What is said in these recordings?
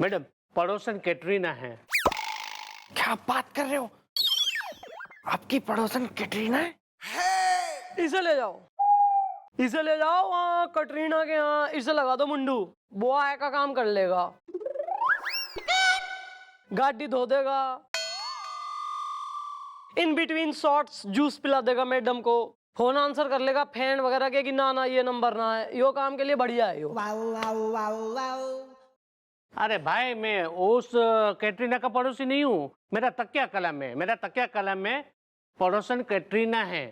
Madam, पड़ोसन कैटरीना है। क्या बात कर रहे हो? आपकी पड़ोसन कैटरीना है? इसे ले जाओ, इसे ले जाओ वहाँ कटरीना के यहाँ, इसे लगा दो मुंडू, वो आय का काम कर लेगा, गाड़ी धो देगा, इन बिटवीन शॉट्स जूस पिला देगा मैडम को, फोन आंसर कर लेगा फैन वगैरह के कि ना ना ये नंबर ना है, यो काम के लिए बढ़िया है यो। अरे भाई, मैं उस कैटरीना का पड़ोसी नहीं हूँ। मेरा तकिया कलम है, मेरा तकिया कलम में पड़ोसन कैटरीना है।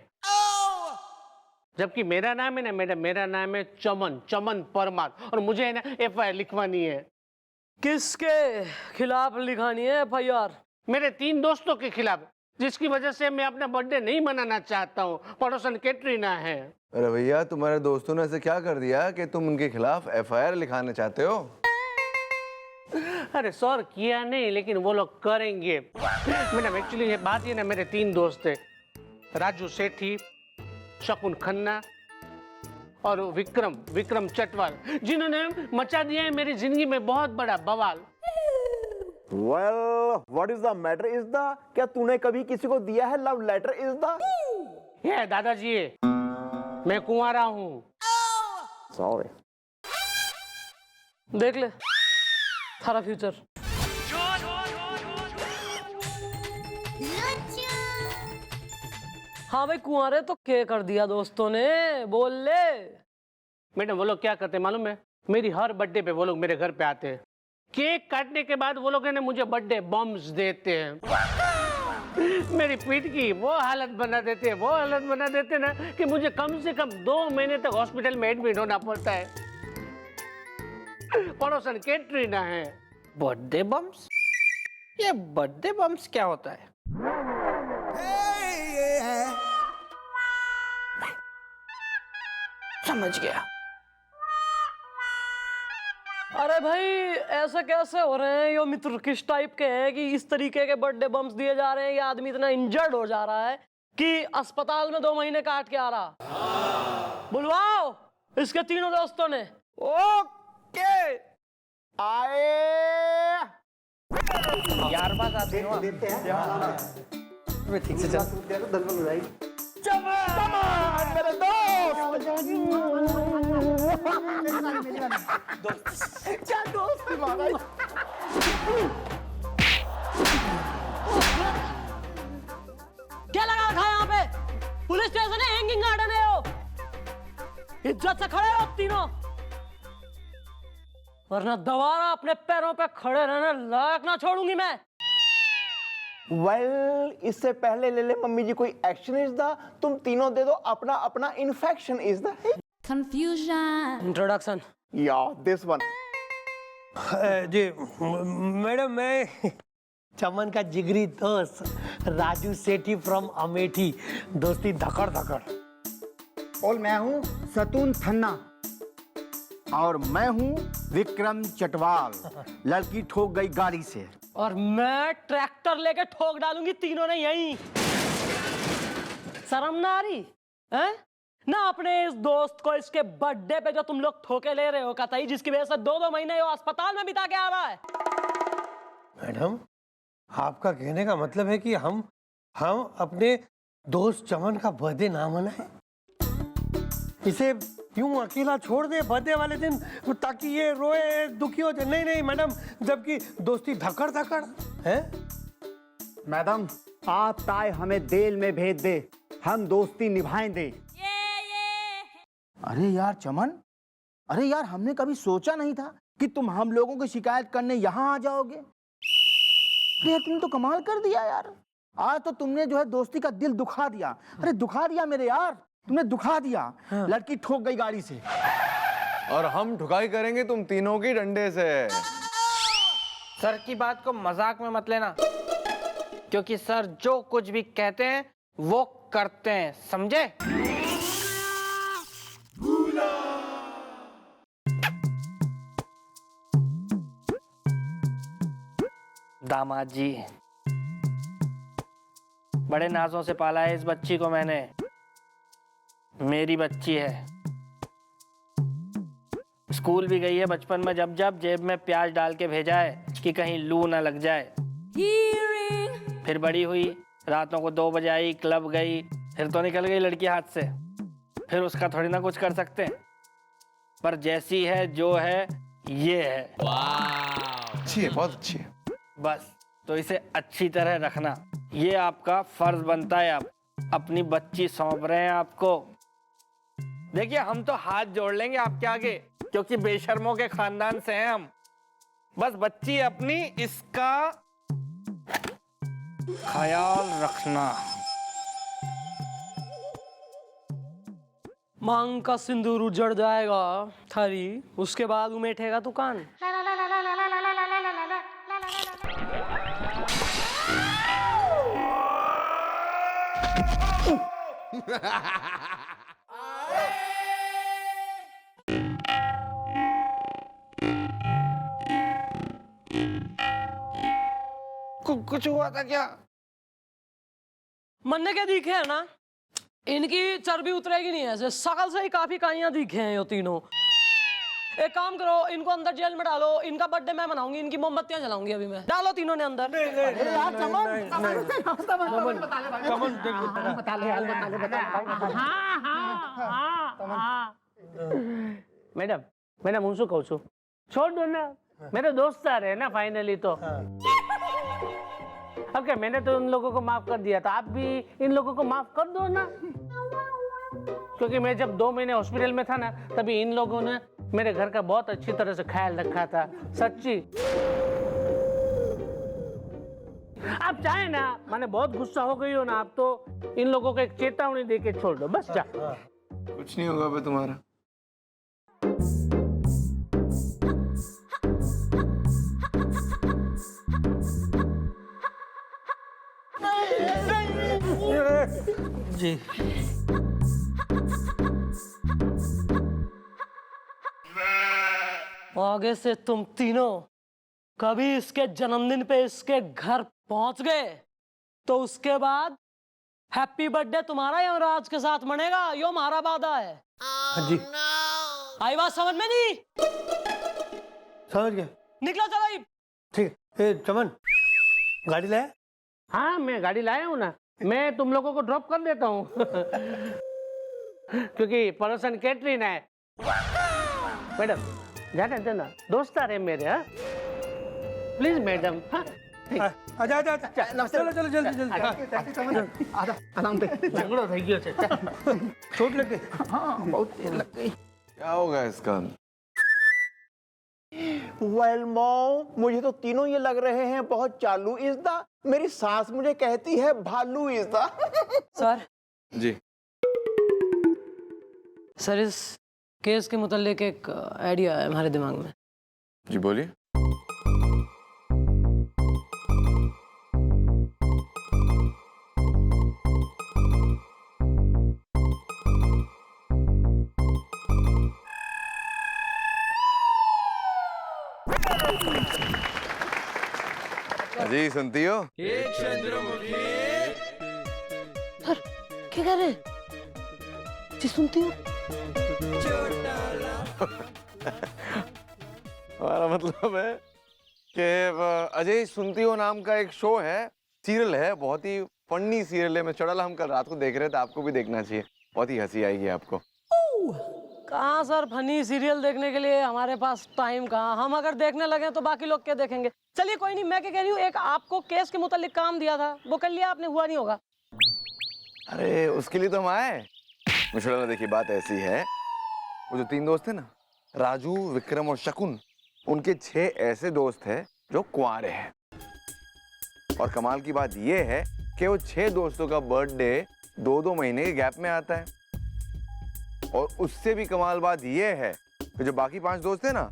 जबकि मेरा नाम है ना, मेरा नाम है चमन परमार, और मुझे है ना FIR लिखवानी है। किसके खिलाफ लिखानी है FIR? मेरे 3 दोस्तों के खिलाफ, जिसकी वजह से मैं अपना बर्थडे नहीं मनाना चाहता हूँ। पड़ोसन कैटरीना है। अरे भैया, तुम्हारे दोस्तों ने ऐसे क्या कर दिया कि तुम उनके खिलाफ FIR लिखाना चाहते हो? अरे सर, किया नहीं, लेकिन वो लोग करेंगे। मैडम, एक्चुअली बात ये ना, मेरे 3 दोस्त थे, राजू सेठी, शकुन खन्ना और विक्रम चटवाल, जिन्होंने मचा दिया है मेरी जिंदगी में बहुत बड़ा बवाल। Well, what is the matter is the? क्या तूने कभी किसी को दिया है लव लेटर is the? ये दादाजी, मैं कुंवारा हूँ। Sorry. देख ले थारा फ्यूचर। हाँ भाई, कुंवारे तो क्या कर दिया दोस्तों ने, बोल ले। मैडम, वो लोग क्या करते हैं मालूम है? मेरी हर बर्थडे पे वो लोग मेरे घर पे आते हैं। केक काटने के बाद वो लोग है ना मुझे बर्थडे बम्स देते हैं। मेरी पीठ की वो हालत बना देते हैं ना कि मुझे कम से कम 2 महीने तक हॉस्पिटल में एडमिट होना पड़ता है। पड़ोसन कैटरीना है। Birthday bums? ये बर्थडे बम्स क्या होता है? समझ गया। अरे भाई, ऐसे कैसे हो रहे हैं? यो मित्र किस टाइप के हैं कि इस तरीके के बर्थडे बम्स दिए जा रहे हैं? ये आदमी इतना इंजर्ड हो जा रहा है कि अस्पताल में 2 महीने काट के आ रहा। बुलवाओ इसके तीनों दोस्तों ने। ओके, आए यार, बात आती है ठीक से चल। चमन मेरे दोस्त, क्या दोस्त तुम्हारा? क्या लगा रखा है यहाँ पे? पुलिस स्टेशन है, हैंगिंग गार्डन है वो। इज्जत से खड़े हो तीनों, वरना दोबारा अपने पैरों पे खड़े रहने लायक ना छोड़ूंगी मैं। वेल, इससे पहले ले ले मम्मी जी कोई एक्शन इज द, तुम तीनों दे दो अपना अपना infection is the confusion. Introduction. या दिस वन। जी मैडम, मैं चमन का जिगरी दोस्त राजू सेठी फ्रॉम अमेठी, दोस्ती धकड़ धकड़। और मैं हूँ सतून खन्ना, और मैं हूँ विक्रम चटवाल, लड़की ठोक गई गाड़ी से। और मैं ट्रैक्टर लेके ठोक डालूंगी तीनों ने यहीं। शर्म ना आ रही है ना अपने इस दोस्त को इसके बर्थडे पे जो तुम लोग ठोके ले रहे हो कतई, जिसकी वजह से 2-2 महीने वो अस्पताल में बिता के आ रहा है। मैडम, आपका कहने का मतलब है कि हम अपने दोस्त चमन का बर्थडे ना मनाएं, इसे यूं अकेला छोड़ दे बर्थडे वाले दिन ताकि ये रोए दुखी हो जाए? नहीं नहीं मैडम, जबकि दोस्ती धकड़ धकड़ है। मैडम, आप ताए हमें जेल में भेज दे, हम दोस्ती निभाएं दे। अरे यार चमन, अरे यार, हमने कभी सोचा नहीं था कि तुम हम लोगों की शिकायत करने यहाँ आ जाओगे। अरे तुम तो कमाल कर दिया यार, आज तो तुमने जो है दोस्ती का दिल दुखा दिया। अरे दुखा दिया मेरे यार, तुमने दुखा दिया। हाँ। लड़की ठोक गई गाड़ी से, और हम ठुकाई करेंगे तुम तीनों की डंडे से। सर की बात को मजाक में मत लेना, क्योंकि सर जो कुछ भी कहते हैं वो करते हैं, समझे? दामाद जी, बड़े नाजों से पाला है इस बच्ची को मैंने, मेरी बच्ची है। स्कूल भी गई है बचपन में, जब जब जेब में प्याज डाल के भेजा है कि कहीं लू ना लग जाए। hearing, फिर बड़ी हुई, रातों को 2 बजे आई, क्लब गई, फिर तो निकल गई लड़की हाथ से। फिर उसका थोड़ी ना कुछ कर सकते, पर जैसी है जो है ये है। अच्छी है, बहुत अच्छी है। बस तो इसे अच्छी तरह रखना, ये आपका फर्ज बनता है। आप अपनी बच्ची सौंप रहे हैं आपको। देखिए हम तो हाथ जोड़ लेंगे आपके आगे, क्योंकि बेशर्मों के खानदान से हैं हम। बस बच्ची अपनी, इसका ख्याल रखना। मांग का सिंदूर उजड़ जाएगा थारी, उसके बाद उमेठेगा तू कान। कुछ हुआ था क्या? मन्ने के दिखे है ना, इनकी चर्बी उतरेगी नहीं ऐसे, शकल से ही काफी काइयां दिखे हैं ये तीनों। एक काम करो, इनको अंदर जेल में डालो, इनका बर्थडे मैं मनाऊंगी, इनकी मोमबत्तियां जलाऊंगी अभी मैं। डालो तीनों ने अंदर। मैडम मैडम હું શું કહું છું, छोड़ दो ना, मेरे दोस्त आ रहे हैं ना फाइनली। तो अब क्या, मैंने तो उन लोगों को माफ कर दिया, तो आप भी इन लोगों को माफ कर दो ना। क्योंकि मैं जब 2 महीने हॉस्पिटल में था ना, तभी इन लोगों ने मेरे घर का बहुत अच्छी तरह से ख्याल रखा था, सच्ची। आप चाहे ना, माने बहुत गुस्सा हो गई हो ना आप, तो इन लोगों को एक चेतावनी दे के छोड़ दो, बस जा। कुछ नहीं होगा बे तुम्हारा। जी आगे से तुम तीनों कभी इसके जन्मदिन पे इसके घर पहुंच गए तो उसके बाद हैप्पी बर्थडे तुम्हारा यमराज के साथ मनेगा, यो हमारा वादा है। हाँ जी आई बात समझ में नहीं? समझ गया। निकलो चलो ही। ठीक है। ए चमन, गाड़ी लाया? हाँ मैं गाड़ी लाया हूँ ना, मैं तुम लोगों को ड्रॉप कर देता हूँ। क्योंकि पड़ोसन कैटरीन है। मैडम जाने देना, दोस्त आ रहे हैं मेरे। हाँ प्लीज मैडम। हाँ आजा आजा आजा, चलो चलो जल्दी जल्दी। झगड़ो થઈ ગયો છે। चोट लग गई? हाँ बहुत देर लग गई। क्या होगा इसका? वेल मॉम, मुझे तो तीनों ये लग रहे हैं बहुत चालू इज द। मेरी सास मुझे कहती है भालू is the. Sir ji sir, इस केस के मुतालिक एक आइडिया है हमारे दिमाग में। जी बोलिए। जी सुनती हो? सर क्या कह रहे? जी सुनती हो? हमारा मतलब है कि अजय सुनती हो नाम का एक शो है, सीरियल है, बहुत ही फनी सीरियल है। मैं चढ़ा हम कल रात को देख रहे थे, आपको भी देखना चाहिए, बहुत ही हंसी आएगी आपको। कहाँ सर, फनी सीरियल देखने के लिए हमारे पास टाइम कहाँ। हम अगर देखने लगे तो बाकी लोग क्या देखेंगे। चलिए कोई नहीं, मैं क्या कह रही हूँ, एक आपको केस के मुतालिक काम दिया था, वो कर लिया आपने, हुआ नहीं होगा। अरे उसके लिए तो हम आए। मुशर्रफ देखिए, बात ऐसी है, वो जो 3 दोस्त थे ना, राजू, विक्रम और शकुन, उनके 6 ऐसे दोस्त हैं जो कुंवारे हैं। और कमाल की बात ये है कि वो 6 दोस्तों का बर्थडे 2-2 महीने के गैप में आता है। और उससे भी कमाल बात ये है कि जो बाकी 5 दोस्त थे ना,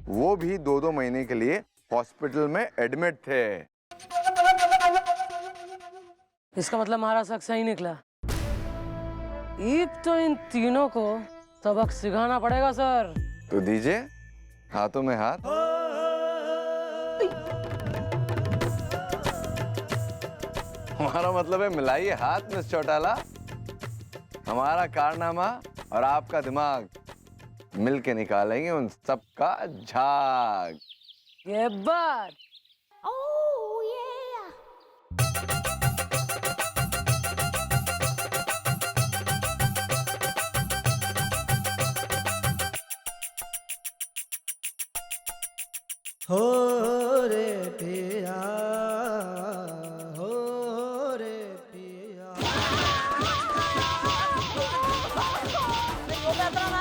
वो भी 2-2 महीने के लिए हॉस्पिटल में एडमिट थे। इसका मतलब हमारा शक सही निकला। एक तो इन तीनों को सबक सिखाना पड़ेगा सर। तो दीजिए हाथों में हाथ। हमारा मतलब है मिलाइए हाथ मिस चौटाला। हमारा कारनामा और आपका दिमाग मिलके निकालेंगे उन सबका झाग। ये बात Oh yeah. हो रे पिया, हो रे पिया।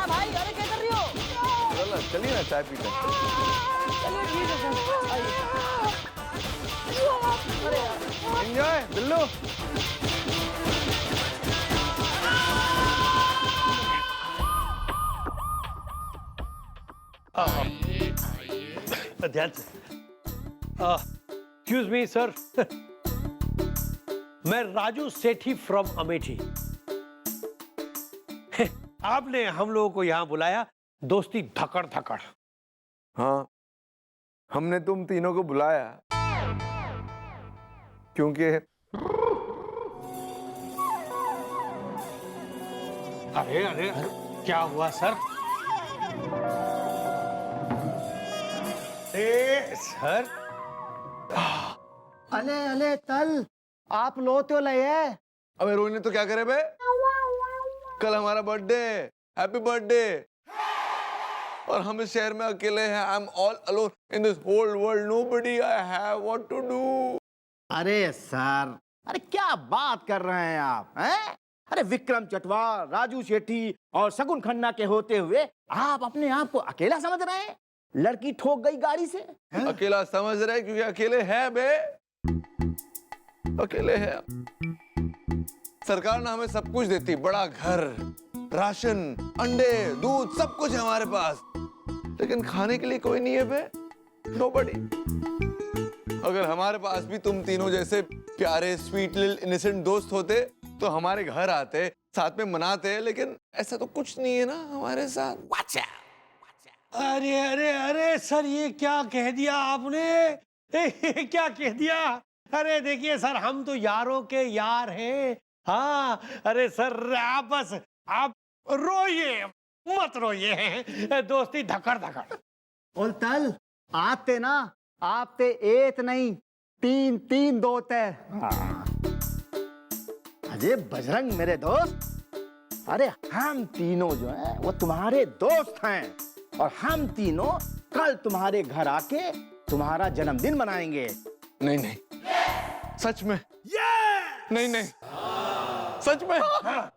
भाई, अरे क्या कर रही हो? चलो चलिए ना चाय पीते हैं। चलिए ठीक है सर, आइए। अरे यार, एंजॉय बिल्लू। ध्यान से। एक्सक्यूज मी सर, मैं राजू सेठी फ्रॉम अमेठी। आपने हम लोगों को यहाँ बुलाया दोस्ती धकड़ धकड़। हाँ, हमने तुम तीनों को बुलाया क्योंकि अरे अरे क्या हुआ सर? ए सर, अले अले तल, आप लो तो ले है। अबे रोने तो क्या करे बे? कल हमारा बर्थडे, हैप्पी बर्थडे। और हम इस शहर में अकेले हैं। I am all alone in this whole world, nobody I have what to do. अरे सर, अरे क्या बात कर रहे हैं आप, हैं? अरे विक्रम चटवाल, राजू सेठी और शगुन खन्ना के होते हुए आप अपने आप को अकेला समझ रहे हैं? लड़की ठोक गई गाड़ी से। अकेला समझ रहे क्योंकि अकेले हैं बे, अकेले हैं। सरकार ने हमें सब कुछ देती, बड़ा घर, राशन, अंडे, दूध, सब कुछ है हमारे पास, लेकिन खाने के लिए कोई नहीं है बे, नोबडी। अगर हमारे पास भी तुम तीनों जैसे प्यारे स्वीट लिटिल इनोसेंट दोस्त होते तो हमारे घर आते, साथ में मनाते, लेकिन ऐसा तो कुछ नहीं है ना हमारे साथ। अरे अरे अरे सर, ये क्या कह दिया आपने? ये क्या कह दिया? अरे देखिए सर, हम तो यारों के यार हैं। हाँ, अरे सर आप रोइए मत, रोइए, दोस्ती धकड़ धकड़। और तल आते ना, आपते एक नहीं तीन तीन दोस्त है। अजय बजरंग मेरे दोस्त, अरे हम तीनों जो हैं वो तुम्हारे दोस्त हैं, और हम तीनों कल तुम्हारे घर आके तुम्हारा जन्मदिन मनाएंगे। नहीं नहीं, सच में? नहीं नहीं, सच में?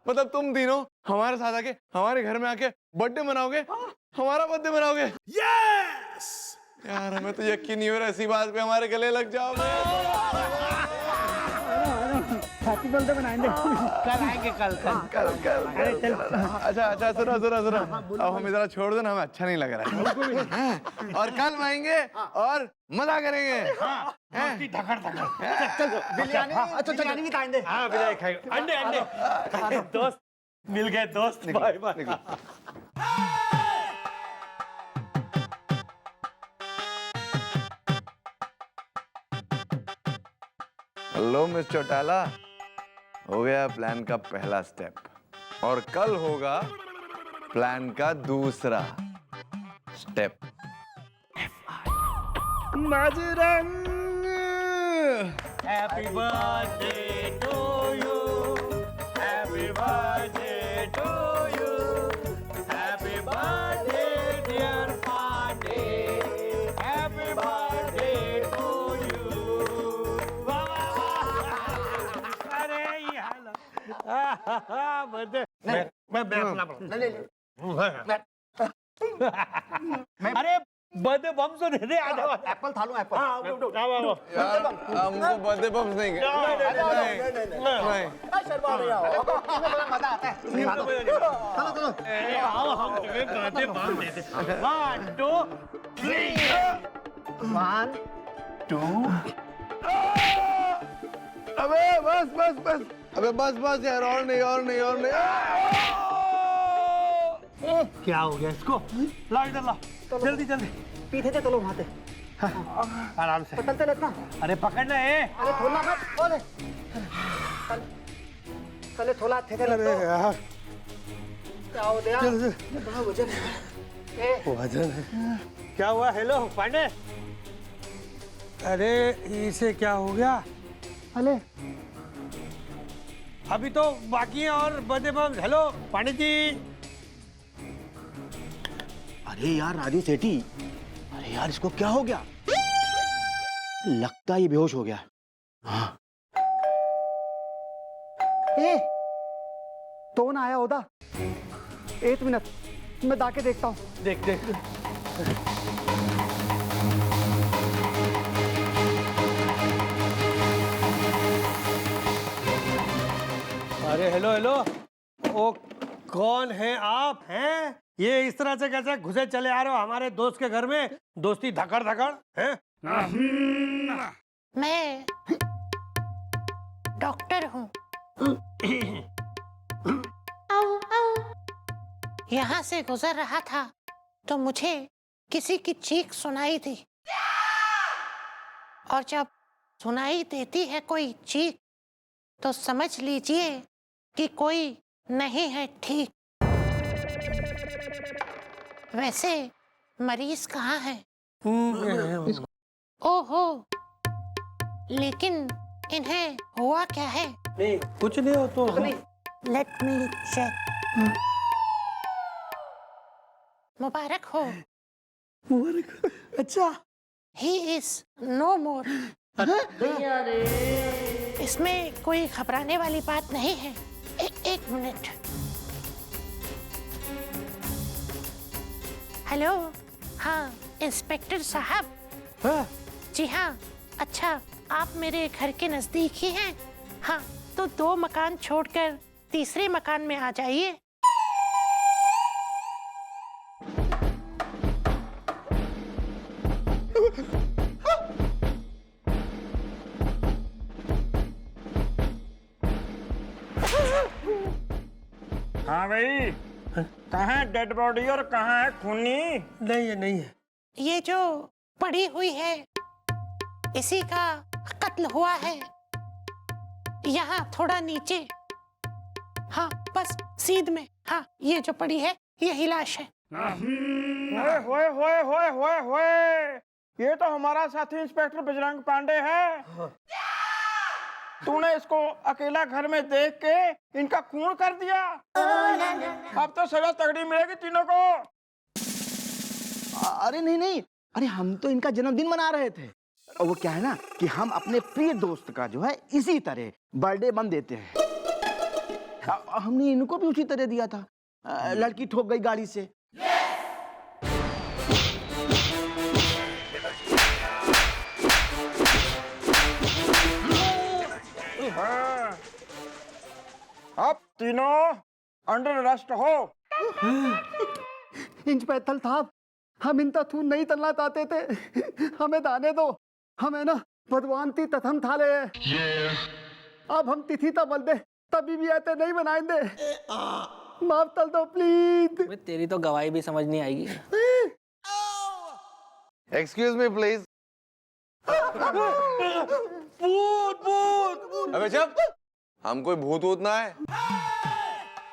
मतलब तुम तीनों हमारे साथ आके, हमारे घर में आके बर्थडे मनाओगे, हमारा बर्थडे मनाओगे? यार हमें तो यकीन नहीं हो रहा, ऐसी बात पे हमारे गले लग जाओगे। हैप्पी बर्थडे मनाएंगे। कल आएंगे, कल। अच्छा सुनो, अब हम इधर छोड़ दो ना, हमें अच्छा नहीं लग रहा है। और कल आएंगे और मजा करेंगे। धकड़ धकड़। बिरयानी भी खाएंगे। हाँ, बिरयानी खाएंगे, अंडे। दोस्त मिल गए, दोस्त। Bye bye. Hello miss Chautala, हो गया प्लान का पहला स्टेप, और कल होगा प्लान का दूसरा step. Bajrang, happy birthday to you, happy birthday to you, happy birthday dear Pandey, happy birthday to you. अरे ये हाल, बर्थडे अरे बर्थडे बम तो दे दे। एप्पल खा लो, एप्पल। यार हमको बर्थडे बम्स नहीं शर्मा रहे हो। मजा आता है। चलो आओ हम तुम्हें बर्थडे बम दे दे। 1 2 3 1 2। अबे बस, अबे बस यार, और नहीं। क्या हो गया इसको? ला इधर ला, जल्दी पीछे से चलो, वहां से आराम से। पकड़ते लेना। अरे पकड़ना है। अरे थोड़ा मत, ओले चले थोड़ा थे। अरे यार, क्या हो गया? बड़ा वजन है। वजन है। क्या हुआ? हेलो पांडे, अरे इसे क्या हो गया? अरे अभी तो बाकी है और बर्थडे बम। हेलो पांडे जी। अरे यार राजू सेठी, अरे यार इसको क्या हो गया? लगता है ये बेहोश हो गया। हाँ। ए, कौन आया होता? एक मिनट, मैं जाके देखता हूँ। देख देख। अरे हेलो हेलो, ओ कौन है आप? हैं ये इस तरह से कैसे घुसे चले आ रहे हो हमारे दोस्त के घर में? दोस्ती धकड़ धकड़ है। मैं डॉक्टर हूँ। यहाँ से गुजर रहा था तो मुझे किसी की चीख सुनाई दी, और जब सुनाई देती है कोई चीख तो समझ लीजिए कि कोई नहीं है ठीक। वैसे मरीज कहाँ है? ओहो, लेकिन इन्हें हुआ क्या है? नहीं कुछ नहीं हो तो। Let me check. मुबारक हो। अच्छा, ही इज नो मोर। इसमें कोई घबराने वाली बात नहीं है। एक मिनट। हेलो, हाँ इंस्पेक्टर साहब। हाँ? जी हाँ, अच्छा आप मेरे घर के नजदीक ही हैं। हाँ, तो 2 मकान छोड़कर तीसरे मकान में आ जाइए। हाँ भाई, कहाँ है डेड बॉडी और कहाँ है खूनी? नहीं है, नहीं है। ये जो पड़ी हुई है इसी का कत्ल हुआ है। यहाँ थोड़ा नीचे, हाँ बस सीध में। हाँ, ये जो पड़ी है यही लाश है। होए होए होए होए होए होए, ये तो हमारा साथी इंस्पेक्टर बजरंग पांडे है। तूने इसको अकेला घर में देख के इनका खून कर दिया। अब तो सजा तगड़ी मिलेगी तीनों को। अरे नहीं नहीं, अरे हम तो इनका जन्मदिन मना रहे थे। और वो क्या है ना कि हम अपने प्रिय दोस्त का जो है इसी तरह बर्थडे बम देते हैं। हमने इनको भी उसी तरह दिया था। लड़की ठोक गई गाड़ी से। अब तीनों अंडर अरेस्ट हो। इंस्पेक्टर साहब, हम इनका खून नहीं तलना चाहते थे, हमें दाने दो। हमें ना भगवान की कसम खा ले। अब हम तिथि तक बल दे, तभी भी ऐसे नहीं बनाएंगे। माफ कर दो प्लीज। तेरी तो गवाही भी समझ नहीं आएगी। Excuse me please. भूत भूत। अबे चुप, हम कोई भूत वूत ना है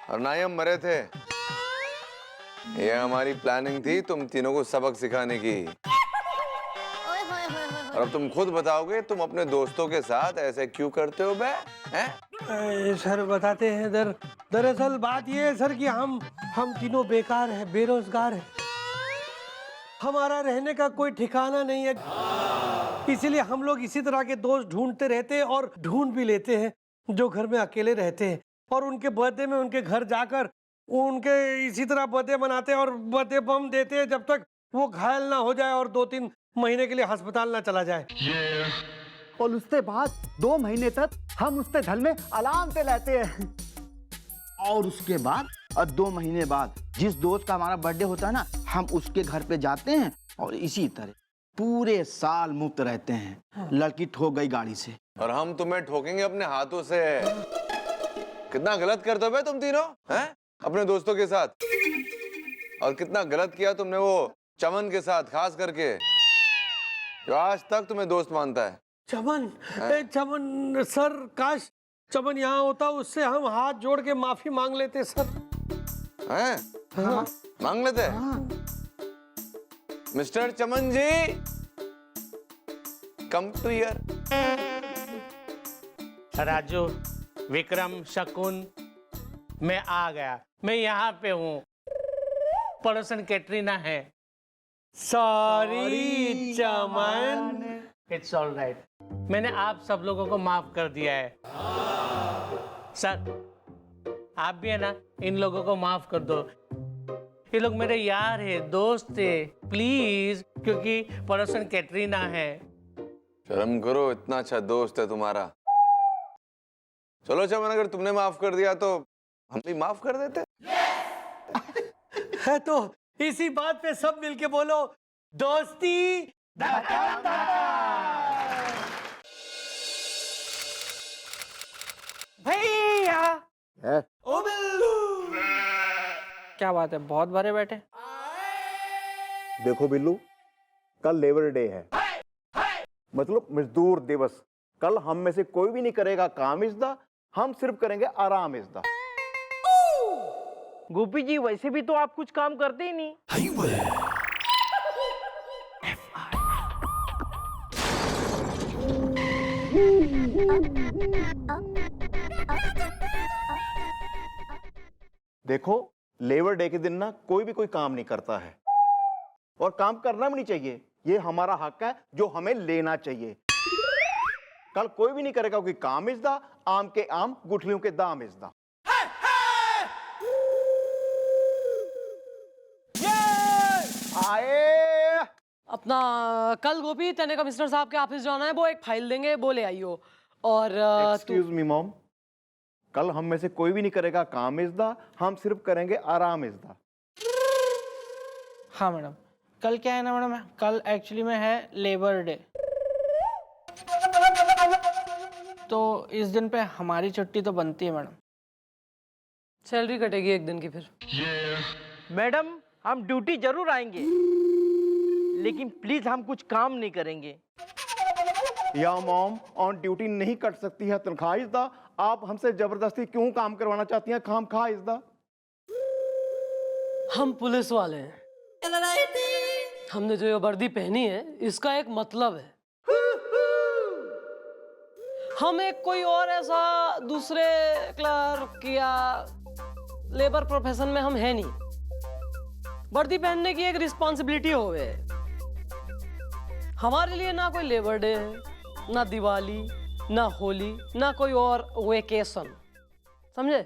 और ना ही हम मरे थे। ये हमारी प्लानिंग थी तुम तीनों को सबक सिखाने की। और अब तुम खुद बताओगे तुम अपने दोस्तों के साथ ऐसे क्यों करते हो बे? हैं? सर बताते हैं। दरअसल बात ये है सर कि हम तीनों बेकार हैं, बेरोजगार हैं। हमारा रहने का कोई ठिकाना नहीं है, इसीलिए हम लोग इसी तरह के दोस्त ढूंढते रहते हैं और ढूंढ भी लेते हैं जो घर में अकेले रहते हैं, और उनके बर्थडे में उनके घर जाकर उनके इसी तरह बर्थडे मनाते हैं और बर्थडे बम देते हैं जब तक वो घायल ना हो जाए और 2-3 महीने के लिए अस्पताल ना चला जाए। और उसके बाद 2 महीने तक हम उसके घर में आराम से रहते हैं। और उसके बाद 2 महीने बाद जिस दोस्त का हमारा बर्थडे होता है ना, हम उसके घर पे जाते हैं और इसी तरह पूरे साल मुफ्त रहते हैं। लड़की ठोक गई गाड़ी से और हम तुम्हें ठोकेंगे अपने हाथों से। कितना गलत करते हो बे तुम तीनों हैं अपने दोस्तों के साथ, और कितना गलत किया तुमने वो चमन के साथ, खास करके जो आज तक तुम्हें दोस्त मानता है। चमन, चमन सर, काश चमन यहाँ होता, उससे हम हाथ जोड़ के माफी मांग लेते सर। हैं? हाँ। मांग लेते? Mister Chaman ji, come to here. Raju, Vikram, Shakun, मैं आ गया। मैं यहाँ पे हूँ। पड़ोसन कैटरीना है। Sorry Chaman. It's all right. मैंने आप सब लोगों को माफ कर दिया है। सर, आप भी है ना, इन लोगों को माफ कर दो। ये लोग मेरे यार है, दोस्त है, प्लीज, क्योंकि पड़ोसन कैटरीना है। शर्म करो, इतना अच्छा दोस्त है तुम्हारा। चलो चमन, अगर तुमने माफ कर दिया तो हम भी माफ कर देते। है तो इसी बात पे सब मिलके बोलो, दोस्ती भैया क्या बात है, बहुत भरे बैठे। देखो बिल्लू, कल लेबर डे है, मतलब मजदूर दिवस। कल हम में से कोई भी नहीं करेगा काम इज़दा, हम सिर्फ करेंगे आराम इज़दा। गोपी जी, वैसे भी तो आप कुछ काम करते ही नहीं। देखो, लेबर डे के दिन ना कोई भी कोई काम नहीं करता है, और काम करना भी नहीं चाहिए। ये हमारा हक है जो हमें लेना चाहिए। कल कोई भी नहीं करेगा कोई काम इज़दा, आम के आम गुठलियों के दाम इज़दा। आए अपना कल गोपी तेने कमिश्नर साहब के ऑफिस जाना है, वो एक फाइल देंगे, वो ले आइयो। और तू एक्सक्यूज मी मॉम, कल हम में से कोई भी नहीं करेगा काम इज़दा, हम सिर्फ करेंगे आराम इज़दा। हाँ मैडम, कल क्या है ना मैडम, कल एक्चुअली में है लेबर डे, तो इस दिन पे हमारी छुट्टी तो बनती है मैडम। सैलरी कटेगी एक दिन की फिर। मैडम, हम ड्यूटी जरूर आएंगे, लेकिन प्लीज हम कुछ काम नहीं करेंगे। या मॉम, ऑन ड्यूटी नहीं कट सकती है तनख्वाह इज़दा, आप हमसे जबरदस्ती क्यों काम करवाना चाहती हैं खाम खा इज़दा? हम पुलिस वाले हैं, हमने जो ये वर्दी पहनी है इसका एक मतलब है। हम एक कोई और ऐसा दूसरे क्लर्क या लेबर प्रोफेशन में हम है नहीं। वर्दी पहनने की एक रिस्पॉन्सिबिलिटी होवे। हमारे लिए ना कोई लेबर डे है, ना दिवाली, ना होली, ना कोई और वेकेशन, समझे?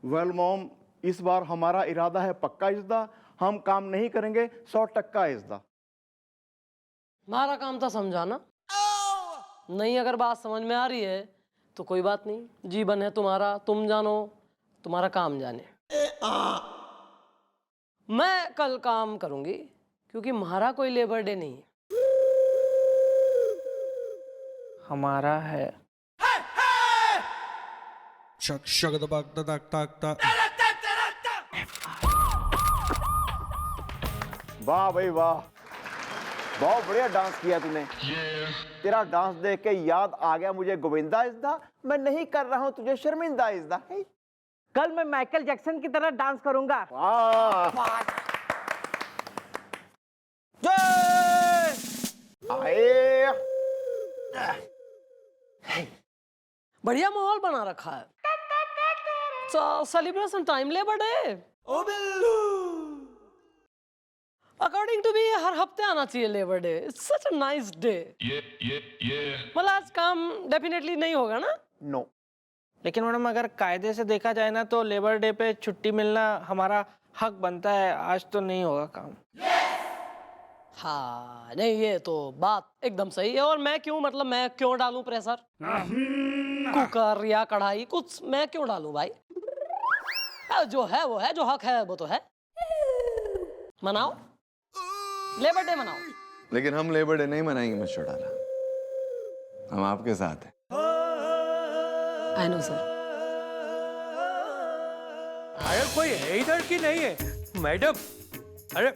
वेल मॉम, इस बार हमारा इरादा है पक्का इज़दा, हम काम नहीं करेंगे 100% इज़दा। हमारा काम था समझाना, नहीं अगर बात समझ में आ रही है तो कोई बात नहीं, जीवन है तुम्हारा, तुम जानो, तुम्हारा काम जाने। मैं कल काम करूंगी क्योंकि हमारा कोई लेबर डे नहीं है। हमारा है। वाह भाई वाह, बहुत बढ़िया डांस किया तूने। तेरा डांस देख के याद आ गया मुझे गोविंदा इज़दा, मैं नहीं कर रहा हूं तुझे शर्मिंदा इज़दा। कल मैं माइकल जैक्सन की तरह डांस करूंगा। आए बढ़िया माहौल बना रखा है। Celebration time labour day according to me हर हफ्ते आना चाहिए labour day. It's such a nice day. मतलब आज काम डेफिनेटली नहीं होगा ना? नो। लेकिन मैडम, अगर कायदे से देखा जाए ना तो लेबर डे पे छुट्टी मिलना हमारा हक बनता है। आज तो नहीं होगा काम। हाँ नहीं, ये तो बात एकदम सही है। और मैं क्यों डालूं प्रेशर? कुकर या कढ़ाई कुछ मैं क्यों डालूं भाई? जो है वो है, जो हक है वो तो है। मनाओ, लेबर डे मनाओ। लेकिन हम लेबर डे नहीं मनाएंगे मिस्टर डाला, हम आपके साथ हैं। I know sir. अरे कोई है इधर की नहीं है मैडम? अरे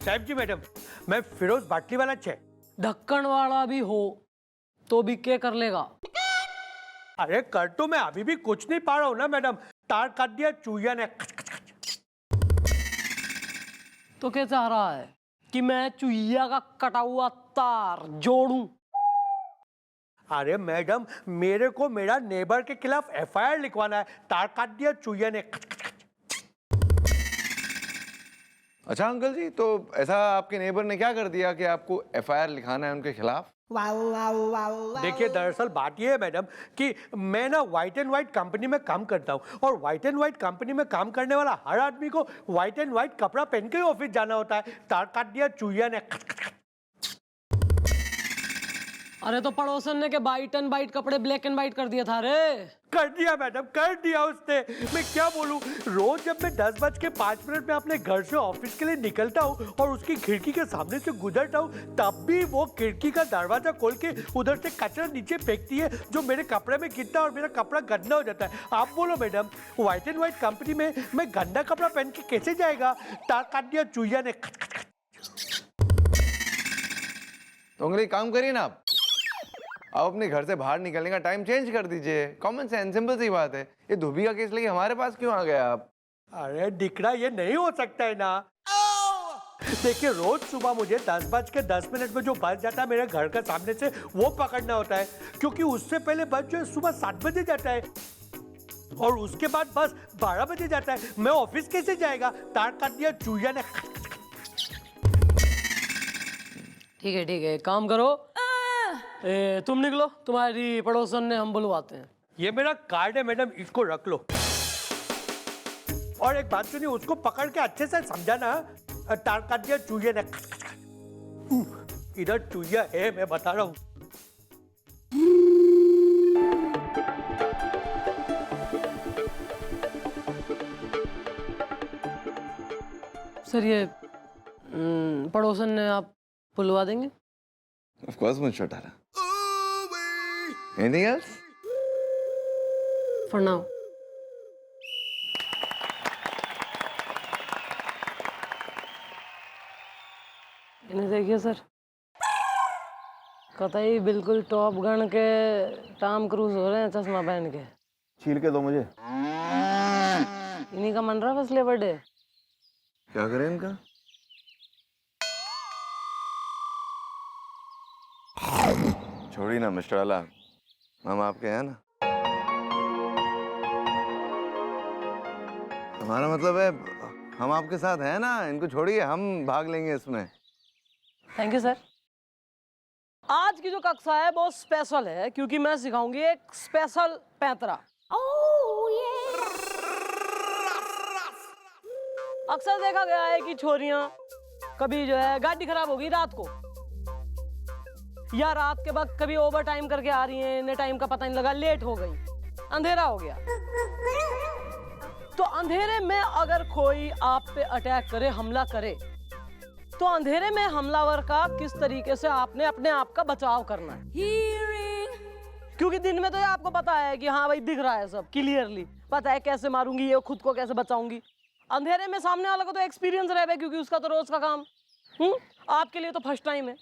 साहब जी, मैडम मैं फिरोज बाटली वाला छे। ढक्कन वाला भी हो तो भी क्या कर लेगा? अरे कर तो मैं अभी भी कुछ नहीं पा रहा हूँ ना मैडम, तार काट दिया चूहिया ने। तो क्या चाह रहा है? कि मैं चुईया का कटा हुआ तार जोड़ूं? अरे मैडम, मेरे को मेरा नेबर के खिलाफ एफआईआर लिखवाना है, तार काट दिया चुईया ने। अच्छा अंकल जी, तो ऐसा आपके नेबर ने क्या कर दिया कि आपको एफआईआर लिखाना है उनके खिलाफ? देखिए, दरअसल बात यह है मैडम कि मैं ना व्हाइट एंड व्हाइट कंपनी में काम करता हूँ, और व्हाइट एंड व्हाइट कंपनी में काम करने वाला हर आदमी को व्हाइट एंड व्हाइट कपड़ा पहन के ही ऑफिस जाना होता है। तार काट दिया चुईया ने। अरे तो पड़ोसन ने के व्हाइट एंड व्हाइट कपड़े ब्लैक एंड व्हाइट कर दिया था रे। कर दिया मैडम, कर दिया उसने। मैं क्या बोलूं, रोज जब मैं 10:05 में अपने घर से ऑफिस के लिए निकलता हूं और उसकी खिड़की के सामने से गुजरता हूं, तब भी वो खिड़की का दरवाजा खोल के उधर से कचरा नीचे फेंकती है, जो मेरे कपड़े में गिरता है और मेरा कपड़ा गंदा हो जाता है। आप बोलो madam, white and white company में मैं गंदा कपड़ा पहन के कैसे जाएगा? तार काट दिया चुईया ने। तो अंकल एक काम करिए ना, आप अपने घर से बाहर निकलने का टाइम चेंज कर दीजिए। कॉमन सेंस, सिंपल सी बात है। ये धोबी का केस लेके हमारे पास क्यों आ गए आप? अरे दिखरा, ये नहीं हो सकता है ना। देखिए, रोज सुबह मुझे 10:10 में जो बस जाता है मेरे घर के सामने से, वो पकड़ना होता है, क्योंकि उससे पहले बस जो है सुबह 7 बजे जाता है, और उसके बाद बस 12 बजे जाता है। मैं ऑफिस कैसे जाएगा? तार काट दिया चुईया ने। ठीक है, काम करो, तुम निकलो, तुम्हारी पड़ोसन ने हम बुलवाते हैं। ये मेरा कार्ड है मैडम, इसको रख लो। और एक बात सुनिए, उसको पकड़ के अच्छे से समझाना। तार काट दिया चुईया ने। इधर चुईया है, मैं बता रहा हूँ। सर, ये पड़ोसन ने आप बुलवा देंगे? Of course, Mr. Tara. Anything else? For now. इन्हें देखिए सर, कतई बिल्कुल टॉप गन के टॉम क्रूज हो रहे हैं चश्मा पहन के। छील के दो मुझे। इन्हीं का मन रहा बस लेबर डे। क्या करें इनका? छोड़िए ना मिस्टर अला, हम आपके हैं ना। हमारा मतलब है हम आपके साथ हैं ना। इनको छोड़िए, हम भाग लेंगे इसमें। Thank you sir. आज की जो कक्षा है वो स्पेशल है, क्योंकि मैं सिखाऊंगी एक स्पेशल पैंतरा। अक्सर देखा गया है कि छोरियां कभी जो है गाड़ी खराब होगी रात को, या रात के वक्त कभी ओवर टाइम करके आ रही हैं, इन्हें टाइम का पता नहीं लगा, लेट हो गई, अंधेरा हो गया। तो अंधेरे में अगर कोई आप पे अटैक करे, हमला करे, तो अंधेरे में हमलावर का किस तरीके से आपने अपने आप का बचाव करना है। क्योंकि दिन में तो ये आपको पता है कि हाँ भाई दिख रहा है सब क्लियरली, पता है कैसे मारूंगी ये, खुद को कैसे बचाऊंगी। अंधेरे में सामने वाला को तो एक्सपीरियंस रहे, क्योंकि उसका तो रोज का काम। आपके लिए तो फर्स्ट टाइम है।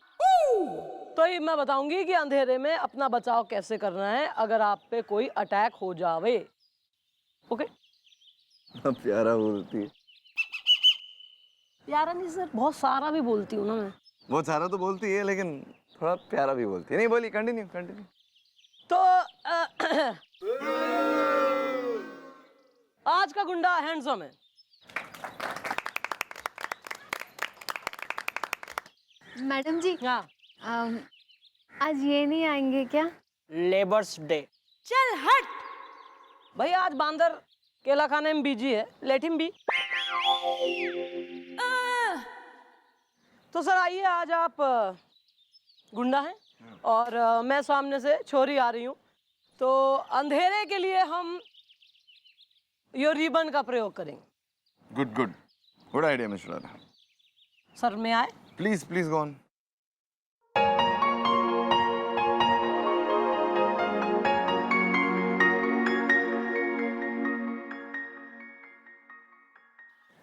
तो ये मैं बताऊंगी कि अंधेरे में अपना बचाव कैसे करना है अगर आप पे कोई अटैक हो जावे। ओके? प्यारा बोलती है। प्यारा नहीं सर, बहुत सारा भी बोलती हूँ ना मैं। बहुत सारा तो बोलती है, लेकिन थोड़ा प्यारा भी बोलती है। नहीं बोली, कंटिन्यू। तो आज का गुंडा हैंडसम है। मैडम जी, हाँ, आज ये नहीं आएंगे क्या? Labours day. चल हट भाई, आज बांदर केला खाने में बिजी है, लेट हिम बी। तो सर आइए, आज आप गुंडा हैं और मैं सामने से छोरी आ रही हूँ, तो अंधेरे के लिए हम ये रिबन का प्रयोग करेंगे। गुड आइडिया मिस्टर अला। सर मैं आए? Please go on.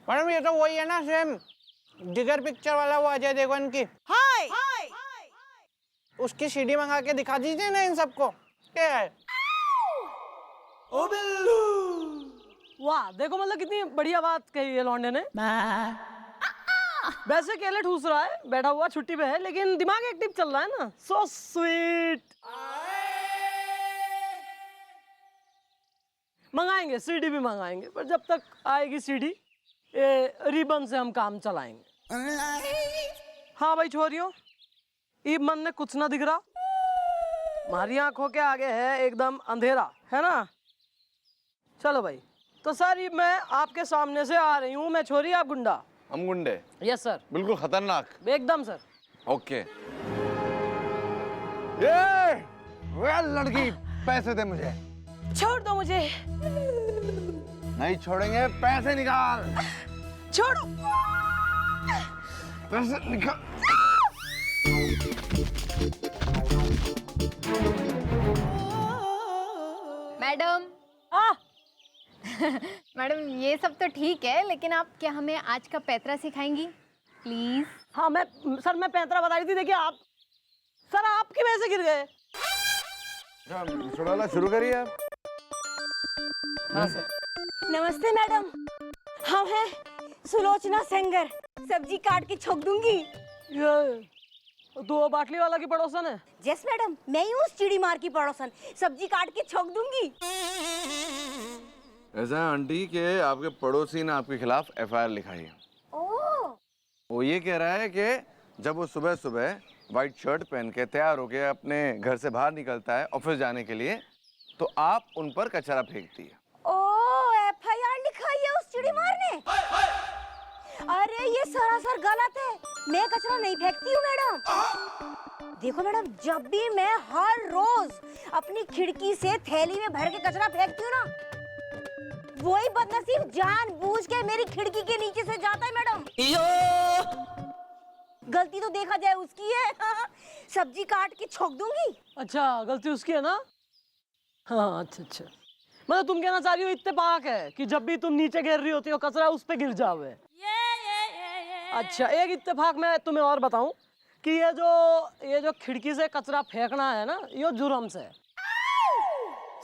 मैडम ये तो वही है ना, सेम जिगर पिक्चर वाला, वो अजय देवगन की। हाय उसकी सीडी मंगा के दिखा दीजिए ना इन सबको। क्या है? ओ बिल्लू। वाह, देखो मतलब कितनी बढ़िया बात कही है लौंडे ने। वैसे केले ठूस रहा है, बैठा हुआ छुट्टी पे है, लेकिन दिमाग एक्टिव चल रहा है ना। So sweet. मंगाएंगे, सीडी भी मंगाएंगे, पर जब तक आएगी सीडी रिबन से हम काम चलाएंगे। हाँ भाई छोरियों, ई मन ने कुछ ना दिख रहा, हमारी आंखों के आगे है एकदम अंधेरा, है ना। चलो भाई, तो सर ये मैं आपके सामने से आ रही हूँ, मैं छोरी आप गुंडा। हम गुंडे? Yes sir. बिल्कुल खतरनाक। एकदम सर। ओके। ये लड़की, पैसे दे मुझे। छोड़ दो मुझे। नहीं छोड़ेंगे, पैसे निकाल। छोड़ो। पैसे निकाल। मैडम। मैडम ये सब तो ठीक है, लेकिन आप क्या हमें आज का पैतरा सिखाएंगी प्लीज? हाँ मैं पैतरा बता रही थी। देखिए आप सर, आपकी वजह से गिर गए। छोड़ा, शुरू करिए आप। हाँ सर। नमस्ते मैडम, हम हैं सुलोचना सेंगर, सब्जी काट के छोक दूंगी। ये दो बाटली वाला की पड़ोसन है? यस मैडम, मैं ही हूँ उस चिड़ी मार की पड़ोसन, सब्जी काट के छोक दूंगी। ऐसा है आंटी कि आपके पड़ोसी ने आपके खिलाफ एफआईआर लिखाई है। वो ये कह रहा है कि जब वो सुबह सुबह व्हाइट शर्ट पहन के तैयार होके अपने घर से बाहर निकलता है ऑफिस जाने के लिए, तो आप उन पर कचरा फेंकती है। एफआईआर लिखाई है उस चिड़ी मार ने? अरे ये सरासर गलत है, मैं कचरा नहीं फेंकती हूँ मैडम। देखो मैडम, जब भी मैं हर रोज अपनी खिड़की से थैली में भर के कचरा फेंकती हूँ ना, वही बदनसीब जानबूझ के मेरी खिड़की के नीचे से जाता है मैडम। गलती तो देखा जाए उसकी है। सब्जी काट के छोक दूंगी। अच्छा, गलती उसकी है ना? हाँ अच्छा। मतलब तुम कहना चाह रही हो इत्तेफाक है कि जब भी तुम नीचे गिर रही होती हो कचरा उस पे गिर जावे। अच्छा, एक इत्तेफाक मैं तुम्हें और बताऊं कि ये जो खिड़की से कचरा फेंकना है ना, ये जुर्म से।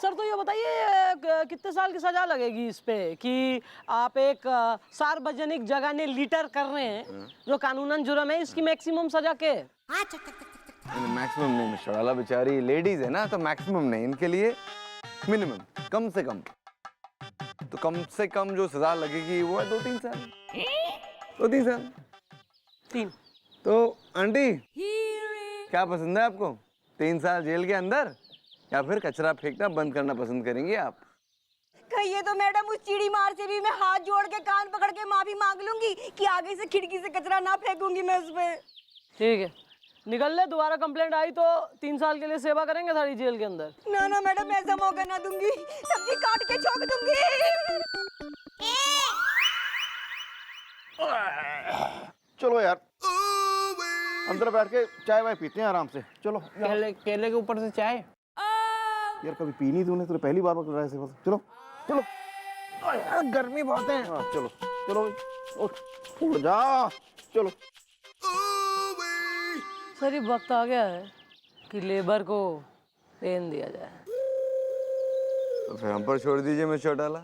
सर तो ये बताइए कितने साल की सजा लगेगी इस पे कि आप एक सार्वजनिक जगह ने लिटर कर रहे हैं, जो कानूनन जुर्म है, इसकी मैक्सिमम सजा के? मैक्सिमम नहीं मिश्रा, बेचारी लेडीज है ना, तो मैक्सिमम नहीं, इनके लिए मिनिमम, कम से कम। तो कम से कम जो सजा लगेगी वो है 2-3 साल। 2-3 साल। 3। तो आंटी क्या पसंद है आपको, 3 साल जेल के अंदर या फिर कचरा फेंकना बंद करना पसंद करेंगी आप? कहिए तो मैडम, उस चिड़ी मार से भी मैं हाथ जोड़ के कान पकड़ के माफी मांग लूंगी कि आगे से खिड़की से कचरा ना फेंकूंगी मैं उस पे। ठीक है, निकल ले। दोबारा कंप्लेंट आई तो 3 साल के लिए सेवा करेंगे सारी जेल के अंदर। ना मैडम, ऐसा मौका ना दूंगी, सब्जी काट के छोक दूंगी। चलो यार, अंदर बैठ के चाय वाय पीते हैं आराम से। चलो केले के ऊपर से चाय। यार कभी पी नहीं तूने, पहली बार कर रहा है। चलो चलो, यार गर्मी बहुत है। हाँ चलो चलो, उठ जा, चलो। सर ये वक्त आ गया है कि लेबर को पेन दिया जाए। तो फिर हम पर छोड़ दीजिए मिस्टर डाला,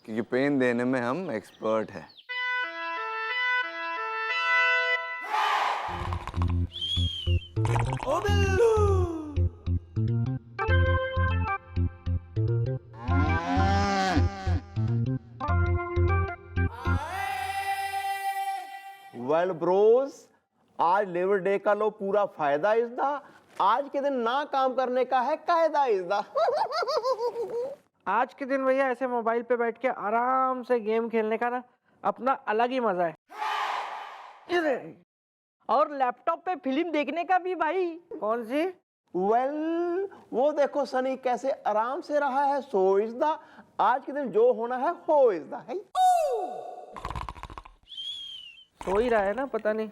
क्योंकि पेन देने में हम एक्सपर्ट हैं। वेल ब्रोस, आज लेबर डे का लो पूरा फायदा इसदा। आज के दिन ना काम करने का है कायदा इसदा। आज के दिन भैया ऐसे मोबाइल पे बैठ के आराम से गेम खेलने का ना अपना अलग ही मजा है। और लैपटॉप पे फिल्म देखने का भी भाई। कौन सी? वेल वो देखो सनी कैसे आराम से रहा है, सो इसदा। आज के दिन जो होना है हो इसदा है। सो ही रहा है ना, पता नहीं।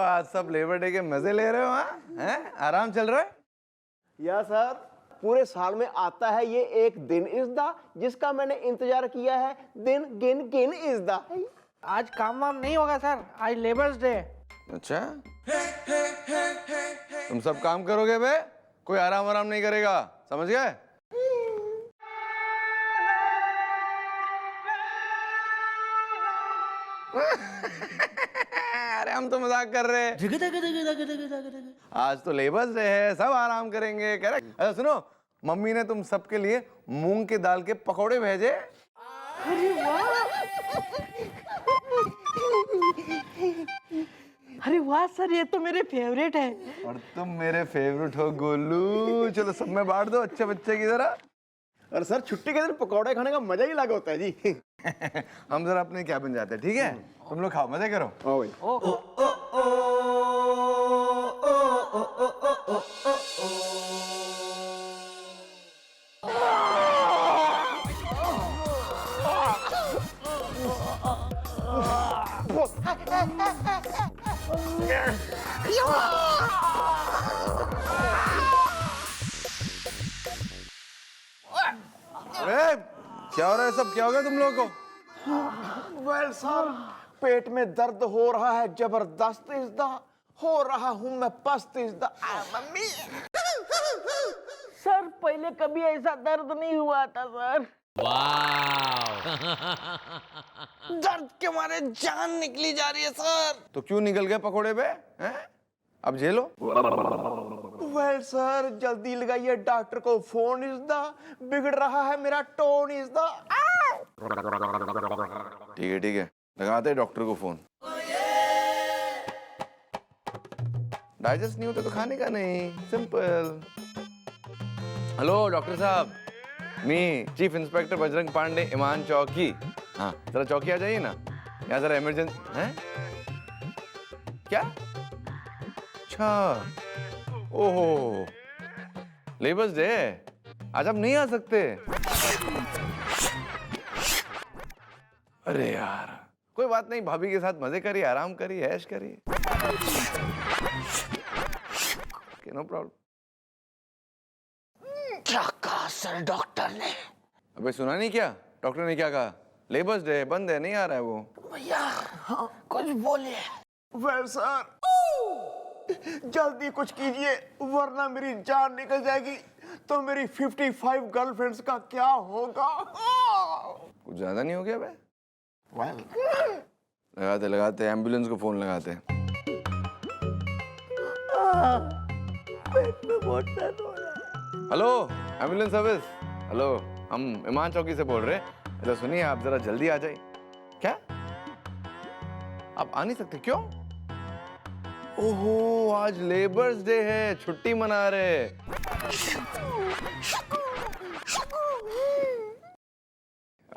आज सब लेबर डे के मजे ले रहे हो? हाँ हैं? आराम चल रहा है? या सर, पूरे साल में आता है ये एक दिन इसदा जिसका मैंने इंतजार किया है, दिन गिन गिन इसदा। आज काम वाम नहीं होगा सर, आज लेबर्स डे। अच्छा, तुम सब काम करोगे बे? कोई आराम आराम नहीं करेगा, समझ गए? अरे हम तो मजाक कर रहे हैं। आज तो लेबर्स डे है, सब आराम करेंगे। करेक्ट। अच्छा सुनो, मम्मी ने तुम सबके लिए मूंग के दाल के पकोड़े भेजे। अरे वाह सर, ये तो मेरे फेवरेट है। और तुम मेरे फेवरेट हो गोलू। चलो सब में बांट दो अच्छे बच्चे की तरह। और सर छुट्टी के दिन पकौड़े खाने का मजा ही अलग होता है जी। हम जरा अपने कैबिन जाते हैं, ठीक है? तुम लोग खाओ, मजे करो। ओ भाई। अरे क्या हो रहा है सब? क्या हो गया तुम लोगों को? वेल सर, पेट में दर्द हो रहा है जबरदस्त इज़दा, हो रहा हूँ मैं पस्त इज़दा। मम्मी सर पहले कभी ऐसा दर्द नहीं हुआ था सर। दर्द के मारे जान निकली जा रही है सर। तो क्यों निकल गए पकोड़े पे? हैं? अब झेलो। वेल सर, जल्दी लगाइए डॉक्टर को फोन इज़दा, बिगड़ रहा है मेरा टोन इज़दा। ठीक है, लगाते हैं डॉक्टर को फोन। डाइजेस्ट नहीं होता तो खाने का नहीं, सिंपल। हेलो डॉक्टर साहब, मी चीफ इंस्पेक्टर बजरंग पांडे, ईमान चौकी। हाँ जरा चौकी आ जाइए ना, यहाँ जरा इमरजेंसी है। क्या? अच्छा, ओहो लेबर्स डे, आज आप नहीं आ सकते? अरे यार कोई बात नहीं, भाभी के साथ मजे करिए, आराम करिए, ऐश करिए। No problem. क्या कहा सर डॉक्टर ने? अबे सुना नहीं क्या डॉक्टर ने क्या कहा? लेबर्स डे बंद है, नहीं आ रहा है वो। भैया कुछ बोलिए। वेल सर, जल्दी कुछ कीजिए वरना मेरी जान निकल जाएगी तो मेरी 55 गर्लफ्रेंड्स का क्या होगा? कुछ ज्यादा नहीं हो गया बे? लगाते एम्बुलेंस को फोन लगाते। हेलो एम्बुलेंस सर्विस, हेलो, हम ईमान चौकी से बोल रहे हैं। इधर सुनिए, आप जरा जल्दी आ जाइए। क्या आप आ नहीं सकते? क्यों? ओहो आज लेबर्स डे है, छुट्टी मना रहे।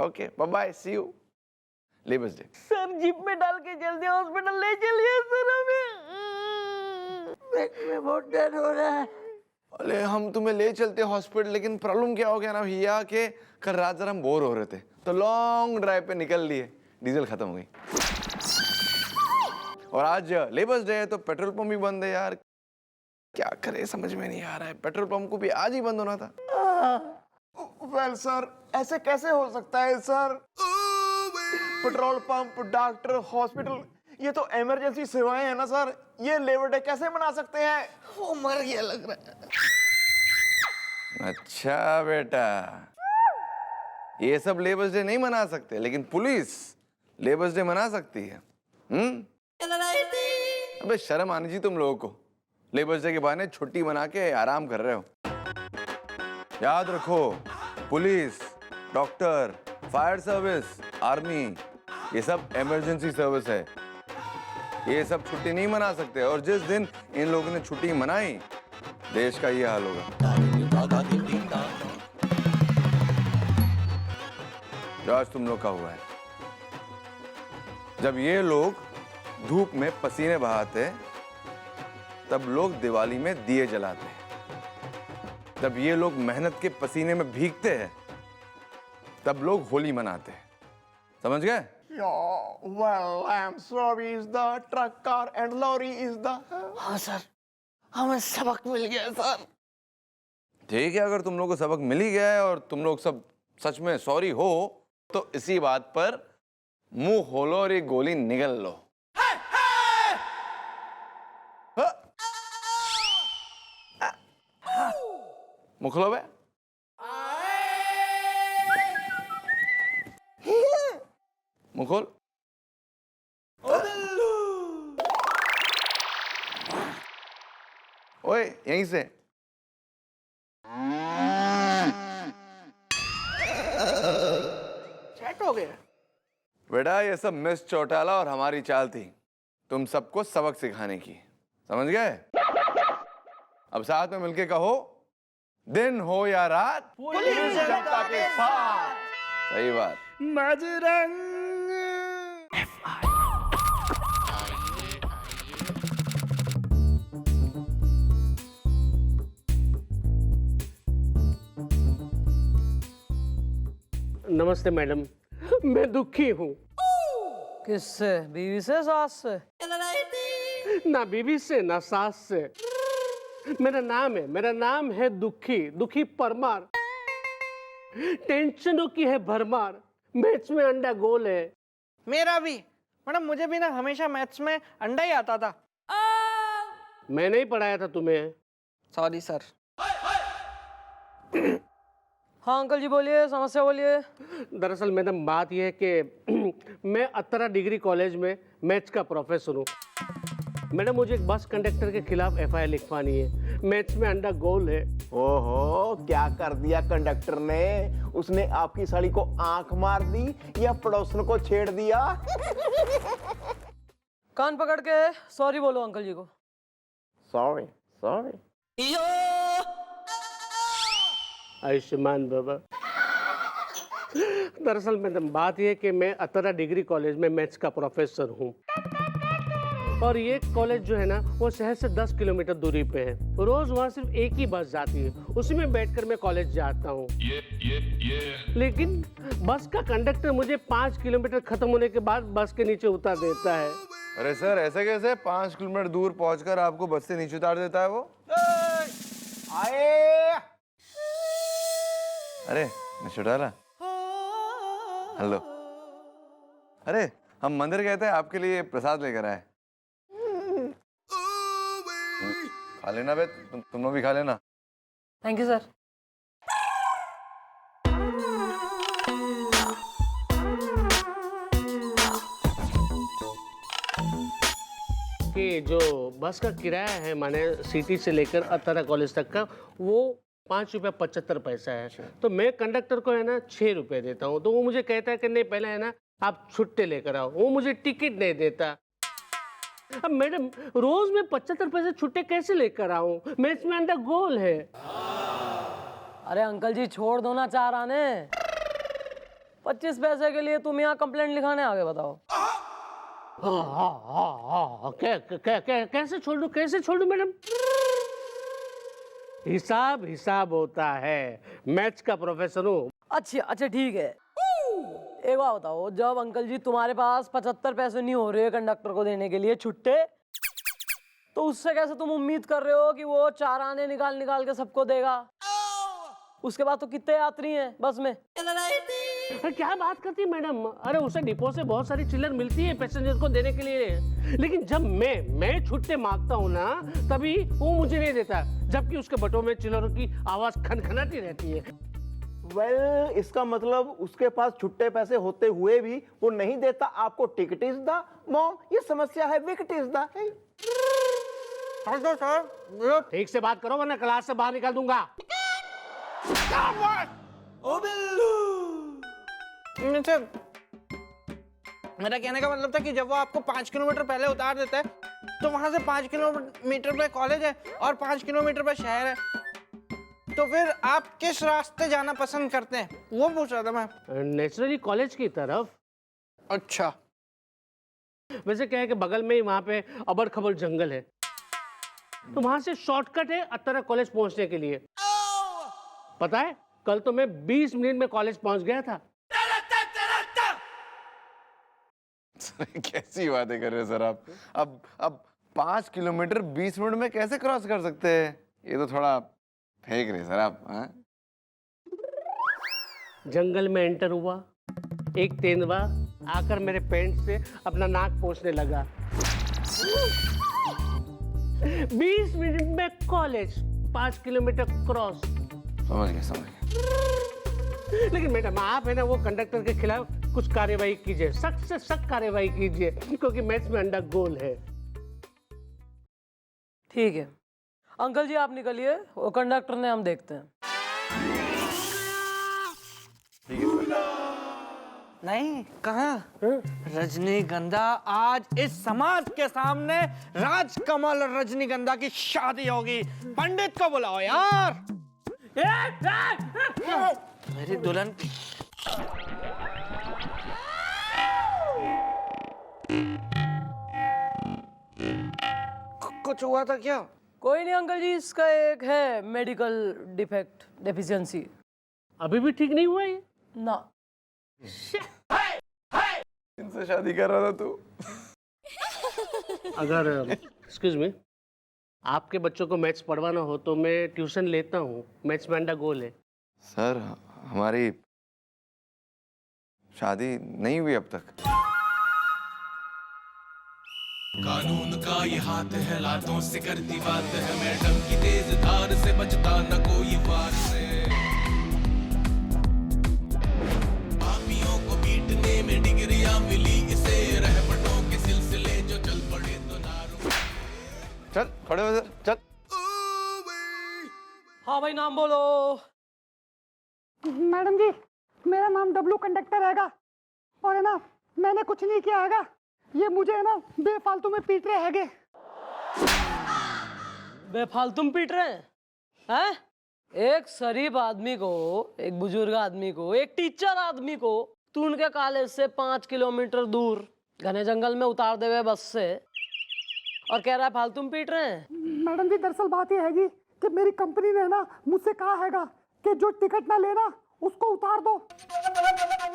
Okay bye bye, see you. Labours day. Sir jeep में डाल के जल्दी हॉस्पिटल ले चलिए सर, हमें पेट में बहुत दर्द हो रहा है। अरे हम तुम्हें ले चलते हॉस्पिटल, लेकिन प्रॉब्लम क्या हो गया ना भैया कि कल रात जरा हम बोर हो रहे थे तो लॉन्ग ड्राइव पे निकल लिए, डीजल खत्म हो गई। और आज लेबर्स डे है तो पेट्रोल पंप भी बंद है यार, क्या करे समझ में नहीं आ रहा है। पेट्रोल पंप को भी आज ही बंद होना था। वेल सर, ऐसे कैसे हो सकता है sir? Petrol pump, doctor, hospital, ये तो इमरजेंसी सेवाएं हैं ना सर, ये लेबर डे कैसे मना सकते हैं? वो मर गया लग रहा है। अच्छा बेटा, ये सब लेबर्स डे नहीं मना सकते, लेकिन पुलिस लेबर्स डे मना सकती है। अबे शर्म आनी चाहिए तुम लोगों को, लेबर्स डे के बहाने छुट्टी मना के आराम कर रहे हो। याद रखो, police, doctor, fire service, army, ये सब इमरजेंसी सर्विस है, ये सब छुट्टी नहीं मना सकते। और जिस दिन इन लोगों ने छुट्टी मनाई, देश का ये हाल होगा जो आज तुम लोग का हुआ है। जब ये लोग धूप में पसीने बहाते, तब लोग दिवाली में दिए जलाते हैं। जब ये लोग मेहनत के पसीने में भीगते हैं, तब लोग होली मनाते हैं। समझ गए? Well, I'm sorry is the truck car and lorry is the... हाँ सर, हमें सबक मिल गया सर। ठीक है, अगर तुम लोग को सबक मिल ही गया है और तुम लोग सब सच में सॉरी हो, तो इसी बात पर मुंह खोलो और ये गोली निगल लो। हाँ। मुंह खोलो बे। मुंह खोल। ओए यहीं से। सेट हो गया। बेटा ये सब मिस चौटाला और हमारी चाल थी तुम सबको सबक सिखाने की, समझ गए? अब साथ में मिलके कहो, दिन हो या रात पुलिस जनता के साथ। सही बात। बजरंग। नमस्ते मैडम, मैं दुखी हूँ। किससे? बीवी से, सास से? ना बीवी से ना सास से। मेरा नाम है दुखी, दुखी परमार। टेंशनों की है भरमार, मैथ्स में अंडा गोल है। मेरा भी मैडम, मुझे भी ना हमेशा मैथ्स में अंडा ही आता था। मैं नहीं पढ़ाया था तुम्हें। Sorry sir. हाँ अंकल जी बोलिए, समस्या बोलिए। दरअसल मैडम बात यह है कि मैं अत्तरा डिग्री कॉलेज में मैथ्स का प्रोफेसर हूँ। मैडम मुझे एक बस कंडक्टर के खिलाफ एफआईआर लिखवानी है। मैथ्स में अंडा गोल है। ओहो, क्या कर दिया कंडक्टर ने? उसने आपकी साड़ी को आंख मार दी या पड़ोसन को छेड़ दिया? कान पकड़ के सॉरी बोलो अंकल जी को। Sorry sorry. आयुष्मान बाबा। दरअसल मैडम बात यह है कि मैं अत्तरा डिग्री कॉलेज में मैथ्स का प्रोफेसर हूँ और ये कॉलेज जो है ना वो शहर से 10 किलोमीटर दूरी पे है। रोज वहाँ सिर्फ एक ही बस जाती है, उसी में बैठकर मैं कॉलेज जाता हूँ। लेकिन बस का कंडक्टर मुझे 5 किलोमीटर खत्म होने के बाद बस के नीचे उतार देता है। अरे सर ऐसे कैसे? 5 किलोमीटर दूर पहुंचकर आपको बस से नीचे उतार देता है वो? आए। अरे मिस्टर डाला, हेलो। अरे हम मंदिर गए थे, आपके लिए प्रसाद लेकर आए। खा लेना बे, तुम लोग भी खा लेना। Thank you sir. कि जो बस का किराया है माने सिटी से लेकर अत्तरा कॉलेज तक का, वो 5 रुपया 75 पैसा है। तो मैं कंडक्टर को है ना 6 रुपये देता हूँ। तो वो मुझे कहता है कि नहीं पहले है ना आप छुट्टे लेकर आओ। वो मुझे टिकट नहीं देता। अब मैडम रोज मैं 75 पैसे छुट्टे कैसे लेकर आऊँ? मैथ्स में अंडा गोल है। अरे अंकल जी छोड़ दो ना 4 आने। 25 पैसे के लिए तुम यहाँ कंप्लेंट लिखाने आगे, बताओ। कैसे छोड़ दूं मैडम? हिसाब होता है। मैथ्स का प्रोफेसर हूँ। अच्छा ठीक है। एक बात बताओ, जब अंकल जी तुम्हारे पास 75 पैसे नहीं हो रहे कंडक्टर को देने के लिए छुट्टे, तो उससे कैसे तुम उम्मीद कर रहे हो कि वो 4 आने निकाल के सबको देगा? उसके बाद तो कितने यात्री हैं बस में? अरे क्या बात करती है मैडम? अरे उसे डिपो से बहुत सारी चिल्लर मिलती है पैसेंजर को देने के लिए। लेकिन जब मैं छुट्टे मांगता हूँ ना, तभी वो मुझे नहीं देता, जबकि उसके बटों में चिल्लरों की आवाज खनखनाती रहती है। वेल, इसका मतलब उसके पास छुट्टे पैसे होते हुए भी वो नहीं देता आपको। टिकट इज द मॉम, ये समस्या है। Wicket is the. सर ठीक से बात करो वरना क्लास से बाहर निकाल दूंगा। मेरा कहने का मतलब था कि जब वो आपको 5 किलोमीटर पहले उतार देता है, तो वहां से 5 किलोमीटर पे कॉलेज है और 5 किलोमीटर पे शहर है, तो फिर आप किस रास्ते जाना पसंद करते हैं, वो पूछ रहा था मैं। नेचुरली कॉलेज की तरफ। अच्छा। वैसे क्या है कि बगल में ही वहाँ पे अबड़ खबड़ जंगल है, तो वहां से शॉर्टकट है अत्तरा कॉलेज पहुंचने के लिए। पता है कल तो मैं 20 मिनट में कॉलेज पहुंच गया था। कैसी बातें कर रहे हैं सर आप? अब 5 किलोमीटर 20 मिनट में कैसे क्रॉस कर सकते हैं? ये तो थोड़ा फेंक रहे सर आप। हाँ? जंगल में एंटर हुआ, एक तेंदुआ आकर मेरे पैंट से अपना नाक पोंछने लगा। 20 मिनट में कॉलेज, 5 किलोमीटर क्रॉस। समझ गया समझ गया। लेकिन मैडम आप है ना वो कंडक्टर के खिलाफ कुछ कार्यवाही कीजिए, सख्त से सख्त कार्यवाही कीजिए, क्योंकि मैच में अंडा गोल है। ठीक है अंकल जी आप निकलिए, वो कंडक्टर ने हम देखते हैं। ठीक है सर। नहीं कहा रजनीगंधा आज इस समाज के सामने राजकमल और रजनीगंधा की शादी होगी। पंडित को बुलाओ यार। मेरी दुल्हन कुछ हुआ था क्या? कोई नहीं अंकल जी, इसका एक है मेडिकल डिफेक्ट, डेफिशिएंसी। अभी भी ठीक नहीं हुआ ये? ना इनसे शादी कर रहा था तू। अगर एक्सक्यूज मी, आपके बच्चों को मैथ्स पढ़वाना हो तो मैं ट्यूशन लेता हूँ, मैथ्स में अंडा गोल है। सर हमारी शादी नहीं हुई अब तक। कानून का ये हाथ है, लातों से करती बात है, मैडम की तेज धार से बचता न कोई वार से। पापियों को पीटने में डिग्रियां मिली इसे, रहमतों के सिलसिले जो चल पड़े तो ना रुके। चल खड़े हो सर, चल। हाँ भाई नाम बोलो। मैडम जी मेरा नाम डब्लू कंडक्टर हैगा और है ना मैंने कुछ नहीं किया हैगा, ये मुझे है ना बेफालतू में पीट रहे हैगे। बेफालतू में पीट रहे हैं? एक शरीफ आदमी को, एक बुजुर्ग आदमी को, एक टीचर आदमी को तू उनके कॉलेज से 5 किलोमीटर दूर घने जंगल में उतार दे बस से और कह रहा है फालतू में पीट रहे हैं। मैडम जी दरअसल बात ये हैगी कि मेरी कंपनी ने ना मुझसे कहा हैगा कि जो टिकट ना लेना उसको उतार दो,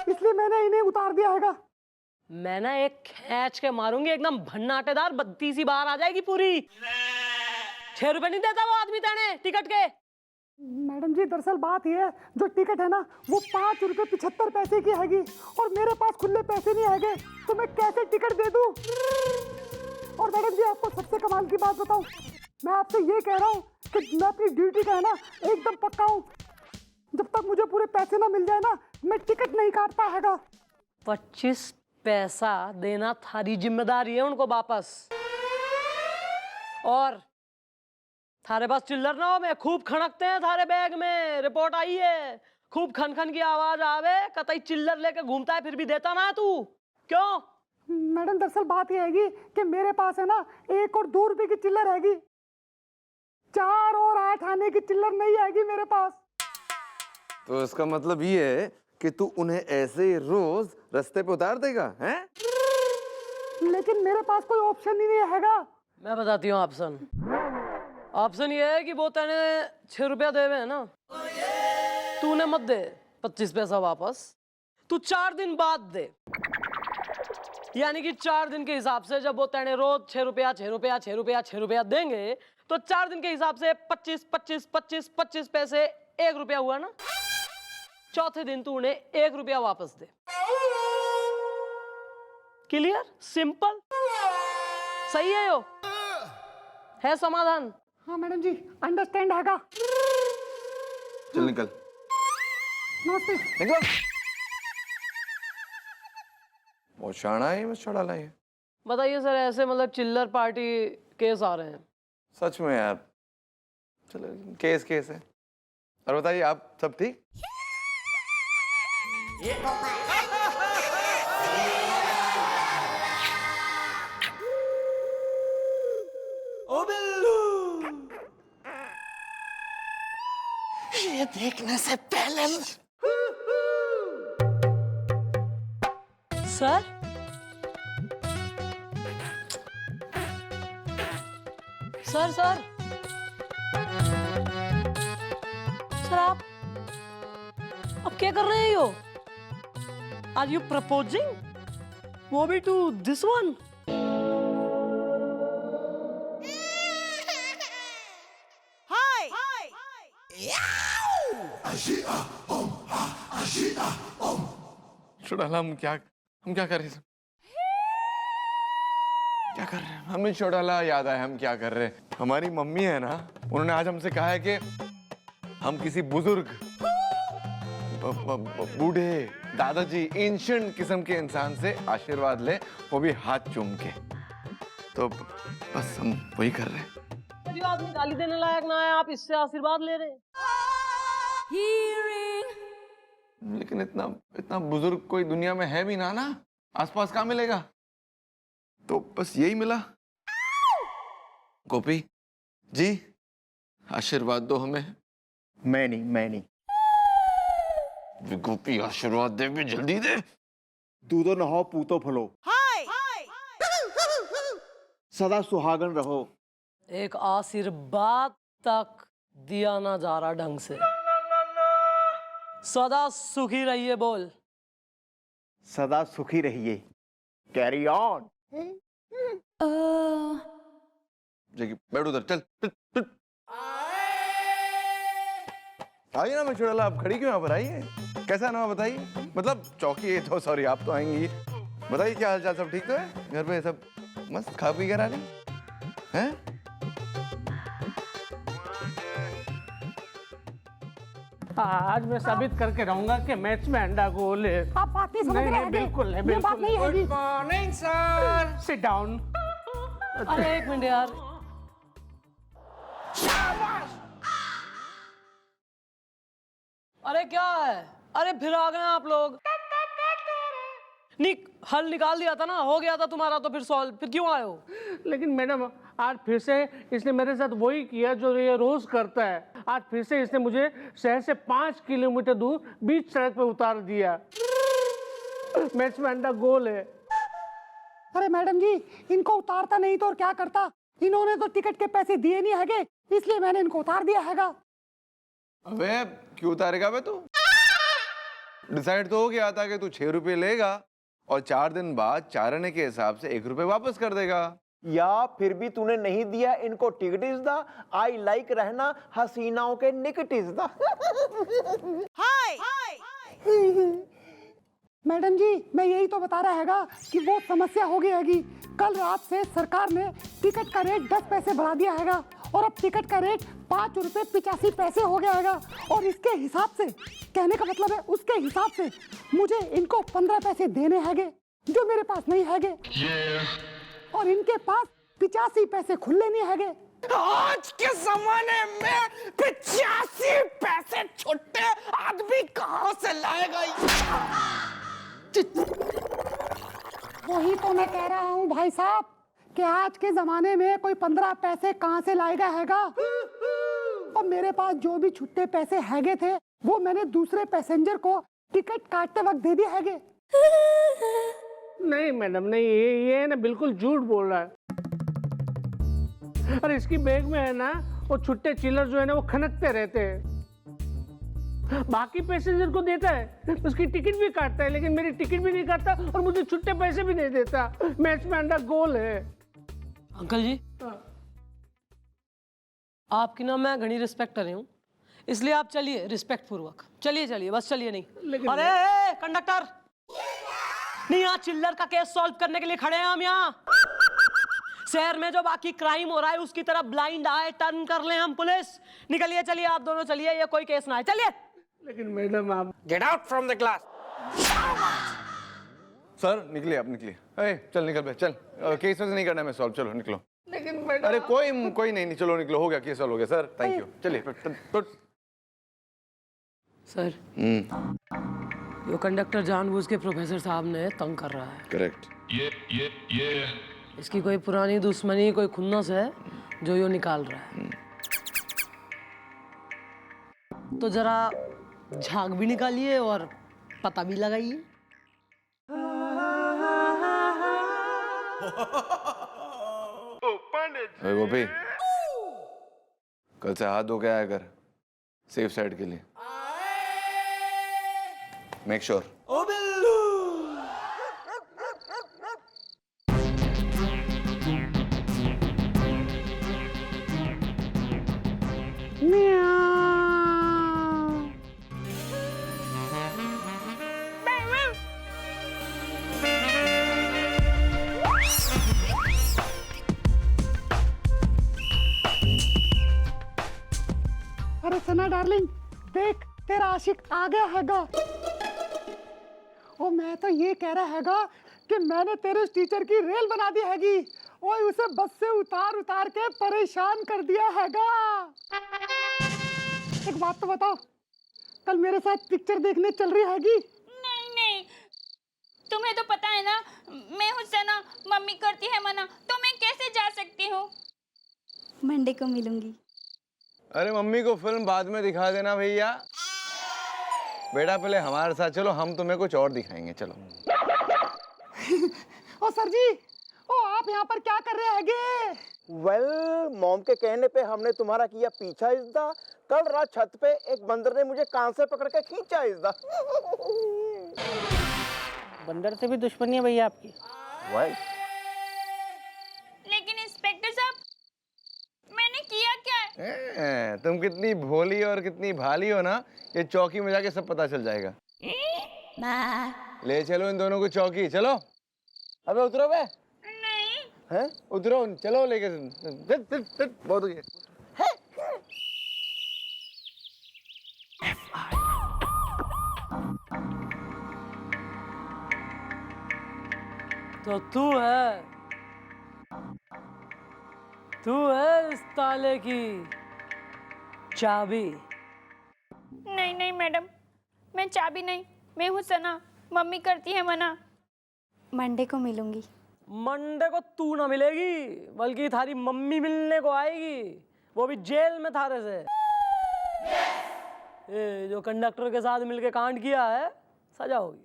इसलिए मैंने इन्हें उतार दिया हैगा। मैं ना एक खींच के मारूंगी, एकदम भन्नाटेदार बत्ती सी बाहर आ जाएगी पूरी। 6 रुपए नहीं देता वो आदमी तेने टिकट के। मैडम जी दरअसल बात ये है, जो टिकट है ना वो 5 रुपए 75 पैसे की हैगी और मेरे पास खुले पैसे नहीं हैगे, तो मैं कैसे टिकट दे दूं? और मैडम जी आपको सबसे कमाल की बात बताऊं, मैं आपसे ये कह रहा हूँ कि मैं अपनी ड्यूटी का है ना एकदम पक्का हूँ। जब तक मुझे पूरे पैसे ना मिल जाए ना मैं टिकट नहीं काटता हैगा। 25 पैसा देना थारी जिम्मेदारी है उनको वापस। और थारे पास चिल्लर ना हो, मैं खूब खनकते हैं थारे बैग में, रिपोर्ट आई है, खूब खन खन की आवाज आवे, कतई चिल्लर लेके घूमता है फिर भी देता ना है तू, क्यों? मैडम दरअसल बात ये हैगी कि मेरे पास है ना 1 और 2 रुपए की चिल्लर हैगी, 4 और 8 आने की चिल्लर नहीं हैगी मेरे पास। तो इसका मतलब ये है कि तू उन्हें ऐसे ही रोज रास्ते पे उतार देगा, हैं? लेकिन मेरे पास कोई ऑप्शन ही नहीं हैगा। मैं बताती हूँ ऑप्शन। ऑप्शन ये है कि वो तेने 6 रुपया देवे है ना, तूने मत दे 25 पैसा वापस, तू 4 दिन बाद दे। यानी कि 4 दिन के हिसाब से जब वो तेने रोज 6 रुपया 6 रुपया 6 रुपया 6 रुपया देंगे तो 4 दिन के हिसाब से 25 25 25 25 पैसे 1 रुपया हुआ ना। चौथे दिन तू उन्हें 1 रुपया वापस दे। क्लियर? सिंपल? सही है यो? है समाधान? हाँ मैडम जी अंडरस्टैंड हैगा। चल निकल, नमस्ते। निकल। बहुत शाना है, बस चढ़ा ला है। बताइए सर, ऐसे मतलब चिल्लर पार्टी केस आ रहे हैं। सच में यार, चलो केस केस है। और बताइए आप सब ठीक? ओ बिल्लू, ये देखने से पहले सर सर सर सर आप क्या कर रहे हैं यो? Are you proposing? वो भी टू दिस वन? चुड़ैला, हम क्या कर रहे हैं? क्या कर रहे हैं? हमें चुड़ैला याद आया, हम क्या कर रहे हैं? हमारी मम्मी है ना, उन्होंने आज हमसे कहा है कि हम किसी बुजुर्ग बूढ़े दादाजी एंशिएंट किस्म के इंसान से आशीर्वाद ले, वो भी हाथ चूम के। तो बस हम वही कर रहे हैं। जो आदमी गाली देने लायक ना है, आप इससे आशीर्वाद ले रहे हैं। लेकिन इतना इतना बुजुर्ग कोई दुनिया में है भी ना, आसपास कहाँ मिलेगा? तो बस यही मिला। गोपी जी, आशीर्वाद दो हमें। मैं नहीं। गोपी आशीर्वाद दे भी, जल्दी दे। दूधो नहाओ पूतो फलो, सदा सुहागन रहो। एक आशीर्वाद तक दिया ना जा रहा ढंग से। सदा सुखी रहिए बोल। सदा सुखी रहिए। Carry on. जैकी बैठ उधर, चल। आइए ना मिछुड़ला, आप खड़ी क्यों यहाँ पर? आइए, कैसा नाम बताइए? मतलब चौकी तो सॉरी, आप तो आएंगी। बताइए क्या हाल चाल, सब ठीक तो है? घर पे सब मस्त खा पी कर आ रहे हैं? आज मैं साबित करके रहूंगा कि मैच में अंडा गोल है। आप बात नहीं समझ रहे हैं। बिल्कुल है, ये बात नहीं है। Good morning sir. Sit down. अरे एक मिनट यार, अरे क्या है? अरे फिर आ गए आप लोग। हल निकाल दिया था ना, हो गया था तुम्हारा, तो फिर सॉल्व, फिर क्यों आए हो? लेकिन मैडम आज फिर से इसने मेरे साथ वही किया जो ये रोज करता है। आज फिर से इसने मुझे शहर से 5 किलोमीटर दूर बीच सड़क पे उतार दिया। मैच में अंडा गोल है। अरे मैडम जी, इनको उतारता नहीं तो और क्या करता? इन्होंने तो टिकट के पैसे दिए नहीं हैगे, इसलिए मैंने इनको उतार दिया हैगा। अबे क्यों उतारेगा बे तू? डिसाइड तो हो गया था कि तू 6 रुपए लेगा और 4 दिन बाद 4 आने के हिसाब से 1 रुपए वापस कर देगा। या फिर भी तूने नहीं दिया इनको ticket is the, I like रहना हसीनाओं के निकट इज दा। मैडम जी, मैं यही तो बता रहा हैगा कि वो समस्या हो गई हैगी। कल रात से सरकार ने टिकट का रेट 10 पैसे बढ़ा दिया हैगा और अब टिकट का रेट 5 रुपए 85 पैसे हो गया हैगा। और इसके हिसाब से, कहने का मतलब है उसके हिसाब से, मुझे इनको 15 पैसे देने हैगे जो मेरे पास नहीं हैगे। और इनके पास 85 पैसे खुले नहीं हैगे। आज के जमाने में 85 पैसे छुट्टे आदमी कहाँ से लाएगा? वही तो मैं कह रहा हूँ भाई साहब कि आज के जमाने में कोई 15 पैसे कहाँ से लाएगा हैगा। और मेरे पास जो भी छुट्टे पैसे हैगे थे वो मैंने दूसरे पैसेंजर को टिकट काटते वक्त दे दिए हैगे। नहीं मैडम नहीं, ये ना बिल्कुल झूठ बोल रहा है। अरे इसकी बैग में है ना वो छुट्टे चिल्लर जो है ना वो खनकते रहते हैं। बाकी पैसेंजर को देता है, उसकी टिकट भी काटता है, लेकिन मेरी टिकट भी नहीं काटता और मुझे छुट्टे पैसे भी नहीं देता। मैच में अंडा गोल है। अंकल जी, आपकी ना मैं घनी रिस्पेक्ट कर रही हूँ, इसलिए आप चलिए रिस्पेक्ट पूर्वक। चलिए बस चलिए। नहीं अरे कंडक्टर, नहीं, यहाँ चिल्लर का केस सॉल्व करने के लिए खड़े हैं हम। यहाँ शहर में जो बाकी क्राइम हो रहा है उसकी तरफ ब्लाइंड आए टर्न कर लें हम। पुलिस निकलिए, चलिए आप दोनों चलिए, ये कोई केस ना है, चलिए। लेकिन मैडम आप get out from the class. Sir निकलिए, आप निकलिए। चल निकल बे, चल। केस में से नहीं करना मैं सॉल्व, चलो निकलो। लेकिन मैडम अरे कोई नहीं, चलो निकलो, हो गया केस सॉल्व हो गया सर, थैंक यू। चलिए। सर, यो कंडक्टर जानबूझ के प्रोफेसर साहब ने तंग कर रहा है। करेक्ट। इसकी कोई पुरानी दुश्मनी, कोई खुन्नस है जो यो निकाल रहा है। तो जरा झाग भी निकालिए और पता भी लगाइए। गोपी, कल से हाथ धो के आया कर, सेफ साइड के लिए। Make sure. ओ बिल्लू। अरे सना डार्लिंग, देख तेरा आशिक आ गया हैगा। और मैं तो ये कह रहा हैगा कि मैंने तेरे टीचर की रेल बना दी हैगी और उसे बस से उतार उतार के परेशान कर दिया हैगा। एक बात तो बताओ, कल मेरे साथ पिक्चर देखने चल रही हैगी? नहीं नहीं, तुम्हें तो पता है ना, मैं हूँ सना, मम्मी करती है मना, तो मैं कैसे जा सकती हूँ? मंडे को मिलूंगी। अरे मम्मी को फिल्म बाद में दिखा देना भैया। बेटा पहले हमारे साथ चलो, हम तुम्हें कुछ और दिखाएंगे, चलो। ओ सर जी, ओ आप यहाँ पर क्या कर रहे हैगे? वेल, मॉम के कहने पे हमने तुम्हारा किया पीछा इज़्दा। कल रात छत पे एक बंदर ने मुझे कान से पकड़ के खींचा इज़्दा। बंदर से भी दुश्मनी है भैया आपकी? वेल, लेकिन इंस्पेक्टर साहब, मैंने किया क्या है? तुम कितनी भोली और कितनी भाली हो ना, ये चौकी में जाके सब पता चल जाएगा। ले चलो इन दोनों को चौकी, चलो। अबे उतरो बे। नहीं। हैं? उतरो, चलो लेके। बहुत हो गया। तो तू है इस ताले की चाबी। नहीं नहीं मैडम, मैं चाबी नहीं, मैं हूँ सना, मम्मी करती है मना। मंडे को मिलूंगी। मंडे को तू ना मिलेगी, बल्कि थारी मम्मी मिलने को आएगी, वो भी जेल में थारे से। ये जो कंडक्टर के साथ मिलके कांड किया है, सजा होगी।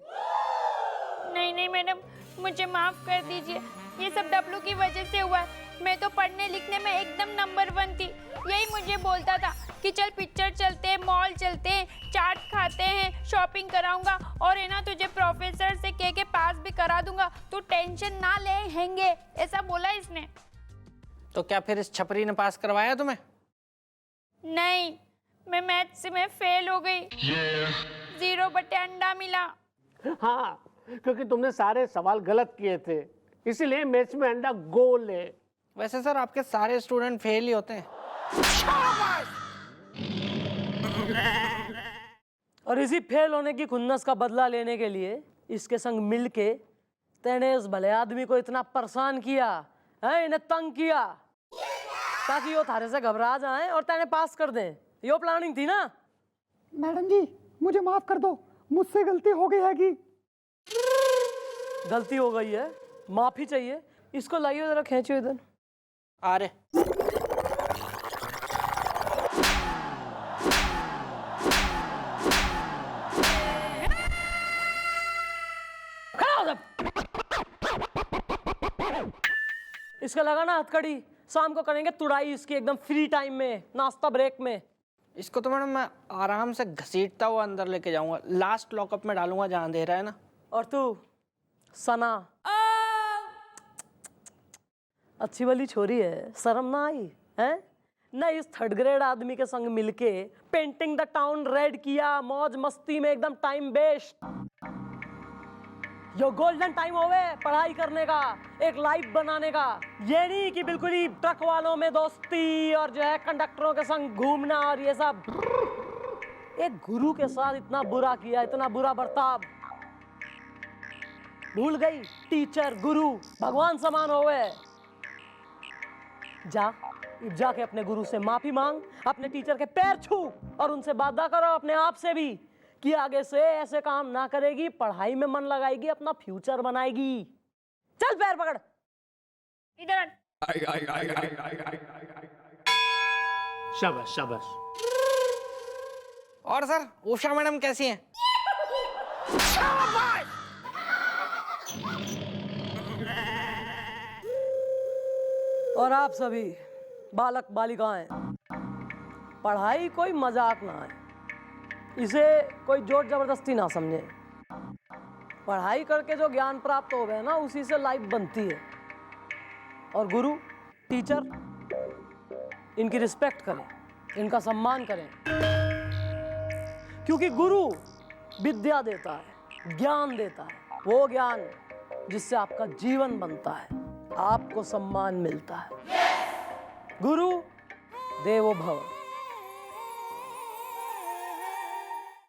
नहीं नहीं मैडम, मुझे माफ कर दीजिए, ये सब डब्लू की वजह से हुआ है। मैं तो पढ़ने लिखने में एकदम नंबर 1 थी। यही मुझे बोलता था कि चल पिक्चर चलते हैं, मॉल चलते हैं, चाट खाते हैं, शॉपिंग कराऊंगा और है ना तुझे प्रोफेसर से कह के पास भी करा दूंगा, तू टेंशन ना ले हैंगे, ऐसा बोला इसने। तो क्या फिर इस छपरी ने पास करवाया तुम्हें? नहीं, मैं मैथ्स में फेल हो गई। 0 बटे अंडा मिला। हाँ, क्योंकि तुमने सारे सवाल गलत किए थे, इसीलिए मैथ्स में अंडा गोल है। वैसे सर आपके सारे स्टूडेंट फेल ही होते हैं। और इसी फेल होने की खुन्नस का बदला लेने के लिए इसके संग मिलके तेने इस भले आदमी को इतना परेशान किया है, इन्हें तंग किया, ताकि वो थारे से घबरा जाएं और तेने पास कर दें। यो प्लानिंग थी ना? मैडम जी, मुझे माफ कर दो, मुझसे गलती हो गई हैगी। गलती हो गई है, माफी चाहिए। इसको लाइए जरा, खींचो इधर। अरे इसका लगा ना हथकड़ी, शाम को करेंगे तुड़ाई इसकी एकदम फ्री टाइम में, नाश्ता ब्रेक में। इसको तो मैडम मैं आराम से घसीटता हुआ अंदर लेके जाऊंगा, लास्ट लॉकअप में डालूंगा जहां अंधेरा है ना। और तू सना, अच्छी वाली छोरी है, शर्म ना आई है ना? इस 3rd ग्रेड आदमी के संग मिलके पेंटिंग द टाउन रेड किया, मौज मस्ती में एकदम टाइम वेस्ट। यो गोल्डन टाइम होवे पढ़ाई करने का, एक लाइफ बनाने का। ये नहीं कि बिल्कुल ही ट्रक वालों में दोस्ती और जो है कंडक्टरों के संग घूमना और ये सब। एक गुरु के साथ इतना बुरा किया, इतना बुरा बर्ताव। भूल गई, टीचर गुरु भगवान समान होवे। जाके अपने गुरु से माफी मांग, अपने टीचर के पैर छू और उनसे वादा करो अपने आप से भी कि आगे से ऐसे काम ना करेगी, पढ़ाई में मन लगाएगी, अपना फ्यूचर बनाएगी। चल पैर पकड़ इधर। शाबाश शाबाश। और सर उषा मैडम कैसी हैं? और आप सभी बालक बालिकाएं, पढ़ाई कोई मजाक ना है, इसे कोई जोर जबरदस्ती ना समझे। पढ़ाई करके जो ज्ञान प्राप्त हो गए ना, उसी से लाइफ बनती है। और गुरु टीचर, इनकी रिस्पेक्ट करें, इनका सम्मान करें, क्योंकि गुरु विद्या देता है, ज्ञान देता है, वो ज्ञान जिससे आपका जीवन बनता है, आपको सम्मान मिलता है। गुरु देवो भव।